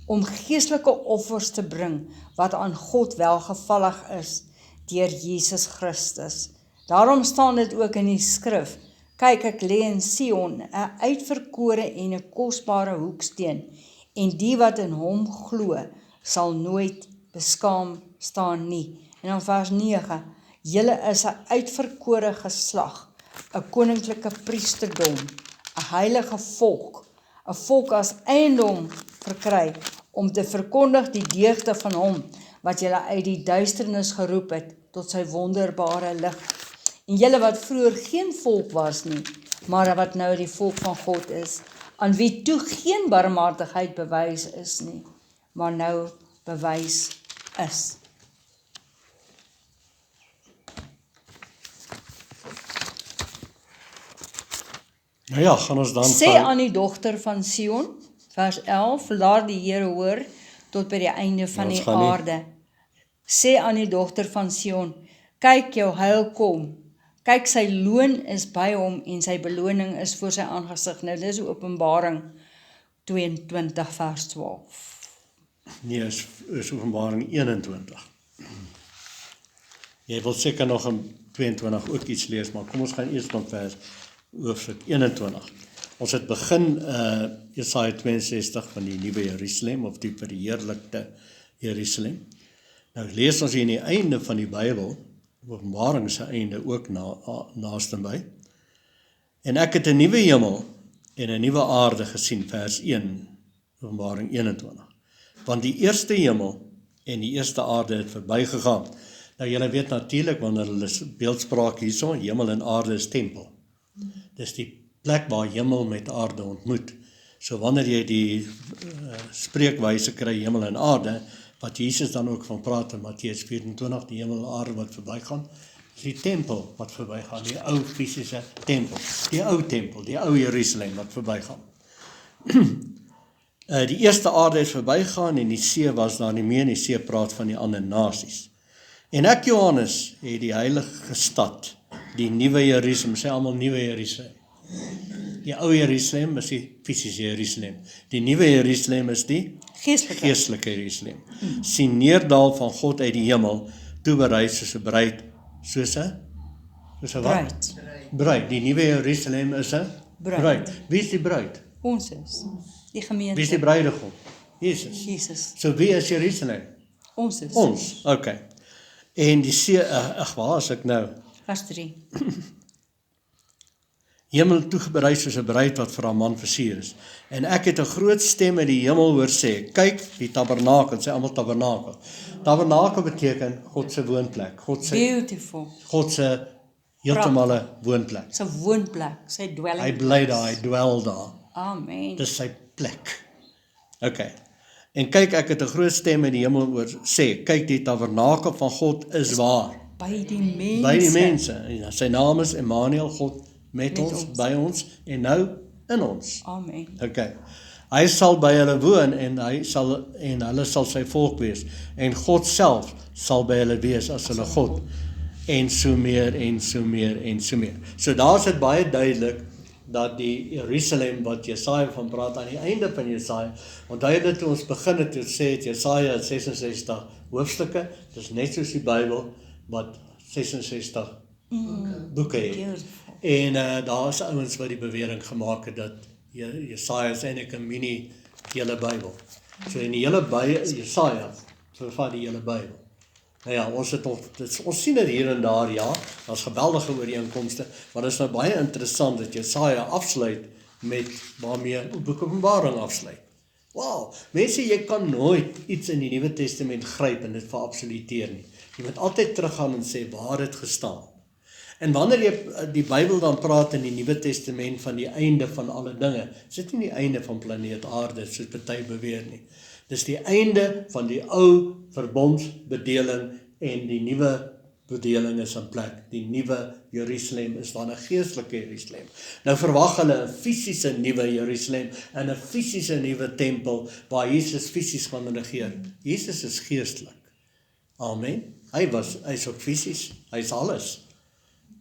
om geestelike offers te bring, wat aan God welgevallig is, deur Jesus Christus. Daarom staan dit ook in die skrif, kyk, ek lê in Sion, 'n uitverkore en 'n kosbare hoeksteen, en die wat in hom glo, sal nooit beskaam staan nie. En dan vers 9, julle is 'n uitverkore geslag, 'n koninklike priesterdom, 'n heilige volk, 'n volk as eiendom verkry, om te verkondig die deugde van hom, wat julle uit die duisternis geroep het, tot sy wonderbare lig. En julle wat vroeër geen volk was nie, maar wat nou die volk van God is, aan wie toe geen barmhartigheid bewys is nie, maar nou bewys is. Nou ja, gaan ons dan Sê aan die dogter van Sion, vers 11, laat die Here hoor tot by die einde van die aarde. Sê aan die dogter van Sion, kyk, jou heil kom. Kyk, sy loon is by hom en sy beloning is voor sy aangesig. Nou, dis Openbaring 22 vers 12. Nee, is Openbaring 21. Jy wil seker nog in 22 ook iets lees, maar kom ons gaan eers van vers hoofstuk 21. Ons het begin Jesaja 62 van die nuwe Jerusalem, of die verheerlikte Jerusalem. Nou lees ons hier in die einde van die Bybel, Openbaring se einde ook naaste by. En ek het 'n nuwe hemel en 'n nuwe aarde gesien, vers 1, Openbaring 21. Want die eerste hemel en die eerste aarde het verbygegaan. Nou julle weet natuurlik, wanneer hulle beeldspraak hierso, hemel en aarde is tempel. Dis die plek waar hemel met aarde ontmoet. So wanneer jy die spreekwyse kry, hemel en aarde, wat Jesus dan ook van praat in Matteus 24, die hemel en aarde wat verbygaan, is die tempel wat verbygaan, die ou fisiese tempel, die ou Jerusalem wat verbygaan. Die eerste aarde het verbygaan en die see was daar nie meer, en die see praat van die ander nasies. En ek, Johannes, het die heilige stad, die nuwe Jerusalem, sê almal nuwe Jerusalem. Die ou Jerusalem is die fisiese Jerusalem. Die nuwe Jerusalem is die geestelike Jerusalem. Sien neerdal van God uit die hemel, toe berei soos 'n bruid, soos 'n wat? Bruid. Die nuwe Jerusalem is 'n bruid. Wie is die bruid? Ons is die gemeente. Wie is die bruidegom? Jesus. So wie is Jerusalem? Ons is. Ons, okay. En die see, waar is ek nou? Vers 3. Hemel toeberei soos 'n bruid wat vir haar man versier is. En ek het 'n groot stem in die hemel hoor sê, kyk, die tabernakel, sê almal tabernakel. Tabernakel beteken God se woonplek. Beautiful. God se heeltemale woonplek. Sy woonplek, sy dwelling. Hy bly daar, hy dwel daar. Amen. Dis sy plek. Okay. En kyk, ek het 'n groot stem in die hemel hoor sê, kyk, die tabernakel van God is waar. By die mense. By die mense. En sy naam is Emmanuel, God met ons, by ons en nou in ons. Amen. Okay. Hy sal by hulle woon en hulle sal sy volk wees. En God self sal by hulle wees as hulle God. En so meer en so meer en so meer. So daar is dit baie duidelik dat die Jerusalem wat Jesaja van praat aan die einde van Jesaja, onthou jy dit toe ons begin het, toe sê het Jesaja 66 hoofstukke, dis net soos die Bybel wat 66 boeke het. En daar is ouens wat die bewering gemaak het dat Jesaja is eintlik 'n mini hele Bybel. So in die hele Jesaja vervat die hele Bybel. Nou ja, ons sien dit hier en daar, ja, daar's geweldige ooreenkomste, maar dit is nou baie interessant dat Jesaja afsluit met waarmee boek Openbaring afsluit. Wow, mense, jy kan nooit iets in die Nuwe Testament gryp en dit verabsoluteer nie. Jy moet altyd teruggaan en sê waar dit gestaan. En wanneer jy die Bybel dan praat in die Nuwe Testament van die einde van alle dinge, is dit nie die einde van planeet Aarde, soos party beweer nie. Dis die einde van die ou verbondsbedeling en die nuwe bedeling is in plek. Die nuwe Jerusalem is dan 'n geestelike Jerusalem. Nou verwag hulle 'n fisiese nuwe Jerusalem en 'n fisiese nuwe tempel waar Jesus fisies gaan regeer. Jesus is geestelik. Amen. Hy's ook fisies, hy's alles.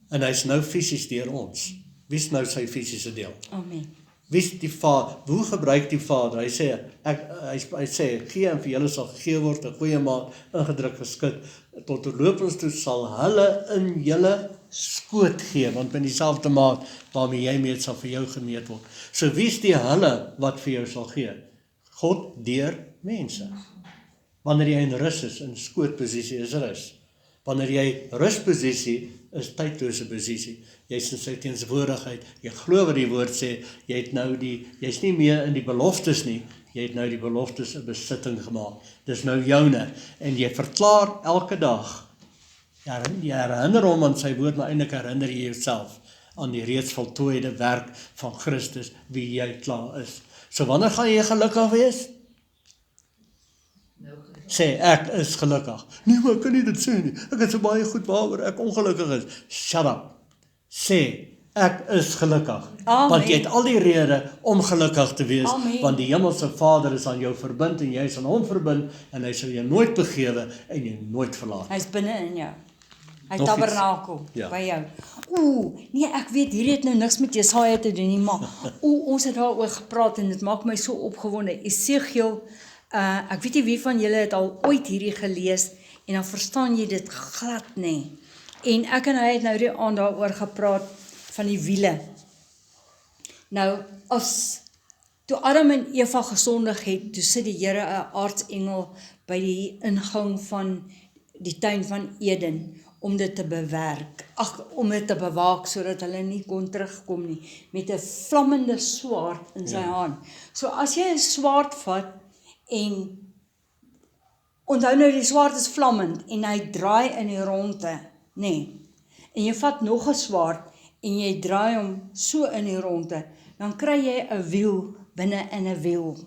En hy's nou fisies deur ons. Wie's nou sy fisiese deel? Amen. Wie's die Vader? Hoe gebruik die Vader? Hy sê, hy sê, gee en vir julle sal gegee word, 'n goeie maat, ingedruk geskit, tot oorlopends toe sal hulle in julle skoot gee, want met dieselfde maat waarmee jy meet sal vir jou gemeet word. So wie's die hulle wat vir jou sal gee? God deur mense. Wanneer jy in rus is, in skootposisie is rus. Wanneer jy rusposisie is tydlose posisie. Jy's in sy teenwoordigheid. Jy glo wat die woord sê, jy's nie meer in die beloftes nie, jy het nou die beloftes 'n besitting gemaak. Dis nou joune en jy verklaar elke dag. Jy herinner hom aan sy woord, maar eintlik herinner jy jouself aan die reeds voltooide werk van Christus, wie jy klaar is. So wanneer gaan jy gelukkig wees? Sê, ek is gelukkig. Nee, maar ek kan nie dit sê nie. Ek het so baie goed waaroor ek ongelukkig is. Shut up. Sê, ek is gelukkig. Amen. Want jy het al die rede om gelukkig te wees. Amen. Want die hemelse Vader is aan jou verbind en jy is aan hom verbind en hy sal jou nooit begewe en jou nooit verlaat. Hy's binne in jou. Hy Nog tabernakel Ja. by jou. Nee, ek weet hierdie het nou niks met Jesaja te doen nie, maar ons het daaroor gepraat en dit maak my so opgewonde. Esegiel, ek weet nie wie van julle het al ooit hierdie gelees en dan verstaan jy dit glad nie. En ek en hy het nou die aand daaroor gepraat van die wiele. Nou, toe Adam en Eva gesondig het, toe sit die Here 'n aartsengel by die ingang van die tuin van Eden om dit te bewerk, om dit te bewaak sodat hulle nie kon terugkom nie, met 'n vlammende swaard in sy hand. So as jy 'n swaard vat en onthou nou die swaard is vlammend en hy draai in die ronde, nê. En jy vat nog 'n swaard en jy draai hom so in die ronde, dan kry jy 'n wiel binne in 'n wiel.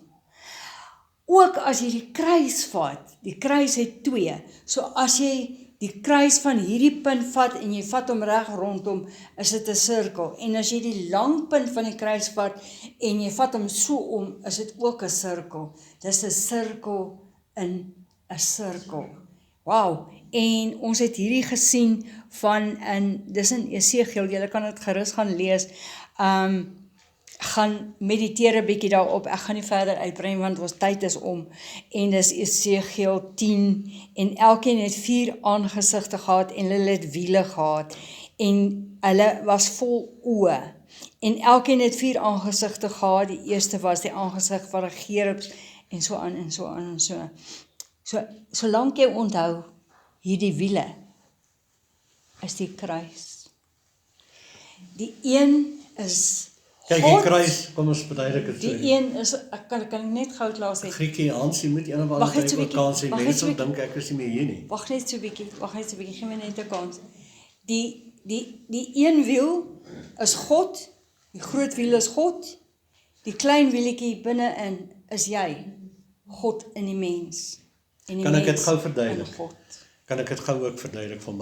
Ook as jy die kruis vat, die kruis het 2. So as jy die kruis van hierdie punt vat en jy vat hom reg rondom, is dit 'n sirkel. En as jy die lang punt van die kruis vat en jy vat hom so om, is dit ook 'n sirkel. Dis 'n sirkel in 'n sirkel. Wow, en ons het hierdie gesien dis in Esegiel, julle kan dit gerus gaan lees, gaan mediteer 'n bietjie daarop, ek gaan nie verder uitbrei want ons tyd is om, en dis Esegiel 10, en elkeen het 4 aangesigte gehad, en hulle het wiele gehad, en hulle was vol oë, en elkeen het 4 aangesigte gehad, die eerste was die aangesig van 'n gerubs, en so aan, en so aan, en so. Solank jy onthou, hierdie wiele, is die kruis. Die een is Kyk, die kruis, kom ons verduidelik dit vir die een is, ek kan net gou klaar sê. Griekie Hans, jy moet een of ander Wag net so tyd ook kans hê. bietjie, Mense sal dink ek is nie meer hier nie. Wag net so 'n bietjie, gee my net 'n kans. Die een wiel is God, die groot wiel is God, die klein wielietjie binne-in is jy, God in die mens. En die Kan ek dit mens gou verduidelik? in God. Kan ek dit gou ook verduidelik van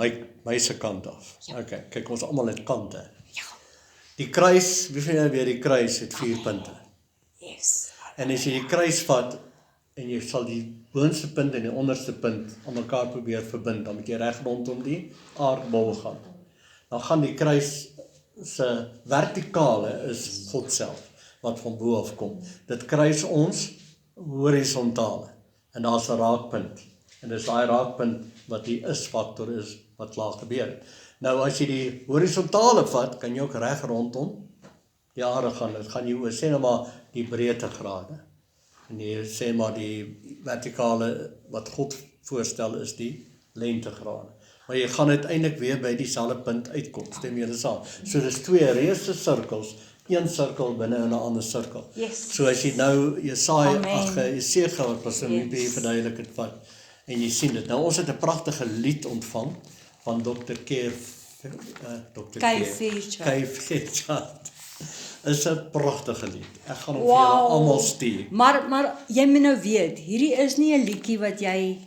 my se kant af? Ja. Okay, kyk, ons almal het kante. Ja. Die kruis, wie van julle weet die kruis het 4 punte. Yes. En as jy die kruis vat en jy sal die boonste punt en die onderste punt aan mekaar probeer verbind, dan moet jy reg rondom die aardbol gaan. Dan gaan die kruis se vertikale is God self wat van bo af kom. Dit kruis ons horisontale en daar's 'n raakpunt. En dis daai raakpunt wat die is-faktor is wat laat gebeur het. Nou as jy die horisontale vat, kan jy ook reg rondom die aarde gaan. Dit gaan jy oor sê nou maar die breedtegrade. En jy sê maar die vertikale wat God voorstel is die lengtegrade. Maar jy gaan uiteindelik weer by dieselfde punt uitkom. Stem julle saam? So dis 2 reuse sirkels, een sirkel binne in 'n ander sirkel. Yes. So as jy nou Jesaja, Amen. Esegiel wat pas Yes. bietjie verduidelik het vat en jy sien dit. Nou ons het 'n pragtige lied ontvang van Dr. Keir Fairchild. Is 'n pragtige lied. Ek gaan hom vir julle almal stuur. Maar jy moet nou weet, hierdie is nie 'n liedjie wat jy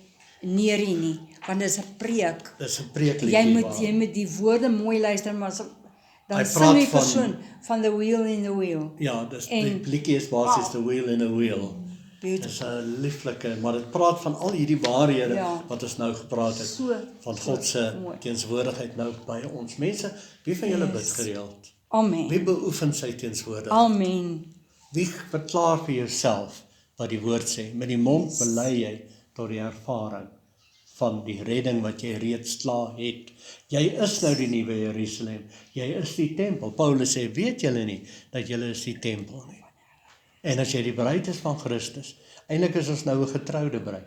neerie nie. want dit is 'n preek. Dis 'n preekliedjie. Jy moet die woorde mooi luister, maar dan Hy sing praat die van- persoon van the wheel in the wheel. Ja, dis En- die liedjie is basies the wheel in a wheel. Beautiful. Dis 'n lieflike, maar dit praat van al hierdie waarhede Ja. wat ons nou gepraat het. So Van God se mooi. teenswoordigheid nou by ons. Mense, wie van julle Yes. bid gereeld? Amen. Wie beoefen sy teenwoordigheid? Amen. Wie verklaar vir jouself wat die woord sê? Met die mond bely jy tot die ervaring van die redding wat jy reeds klaar het. Jy is nou die nuwe Jerusalem. Jy is die tempel. Paulus sê, weet julle nie dat julle is die tempel nie? En as jy die bruid is van Christus, eintlik is ons nou 'n getroude bruid,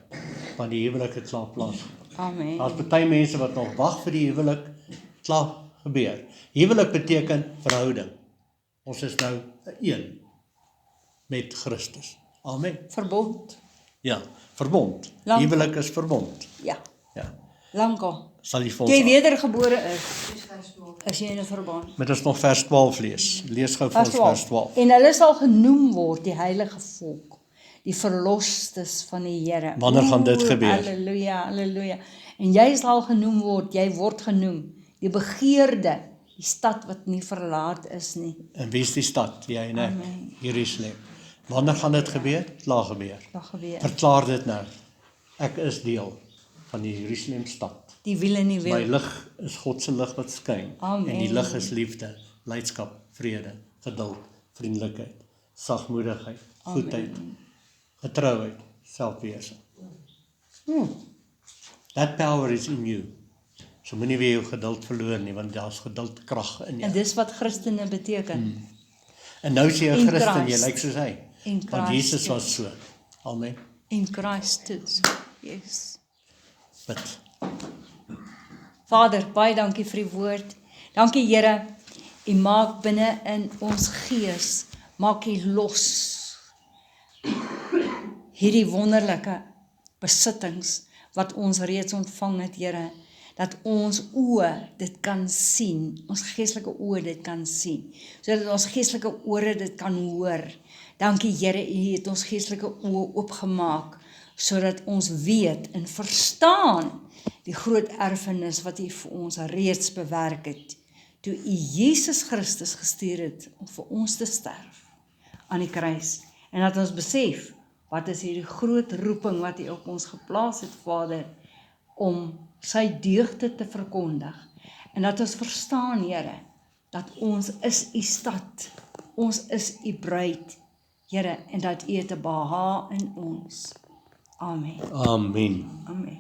want die huwelik het klaar plaasgevind. Amen. Daar's baie mense wat nog wag vir die huwelik, klaar gebeur. Huwelik beteken verhouding. Ons is nou een met Christus. Amen. Verbond. Ja, verbond. Lang- Huwelik is verbond. Ja. Ja. Lankal. Sal jy vir Jy ons wedergebore is jy in 'n verbond. met ons nog vers 12 lees. Lees gou vir ons vers 12. En hulle sal genoem word die heilige volk, die verlosstes van die Here. Wanneer gaan dit gebeur? Halleluja, halleluja. En jy sal genoem word, jy word genoem, die begeerde, die stad wat nie verlaat is nie. En wie is die stad? Jy en ek, Amen. Jerusalem. Wanneer gaan dit gebeur? Klaar gebeur. Dat gebeur. Verklaar dit nou. Ek is deel van die Jerusalem stad. Die wiel en die My wil. lig is God se lig wat skyn. Amen. En die lig is liefde, blydskap, vrede, geduld, vriendelikheid, sagmoedigheid, goedheid, getrouheid, selfbeheersing. That power is in you. So moenie weer jou geduld verloor nie, want daar's geduldkrag in jou. En dis wat Christene beteken. En nou sê jy 'n In Christen, jy Christ. lyk soos hy. In Want Christ, Jesus was so. Amen. In Christus. Yes. Bid. Vader, baie dankie vir die woord. Dankie Here, U maak binne in ons gees, maak U los hierdie wonderlike besittings wat ons reeds ontvang het, Here, dat ons oë dit kan sien, ons geestelike oë dit kan sien, sodat ons geestelike ore dit kan hoor. Dankie Here, U het ons geestelike oë oopgemaak, sodat ons weet en verstaan die groot erfenis wat U vir ons reeds bewerk het, toe U Jesus Christus gestuur het om vir ons te sterf aan die kruis, en dat ons besef, wat is hierdie groot roeping wat U op ons geplaas het, Vader, om sy deugde te verkondig, en dat ons verstaan, Here, dat ons is U stad, ons is U bruid, Here, en dat U het 'n behaag in ons. Amen. Amen. Amen.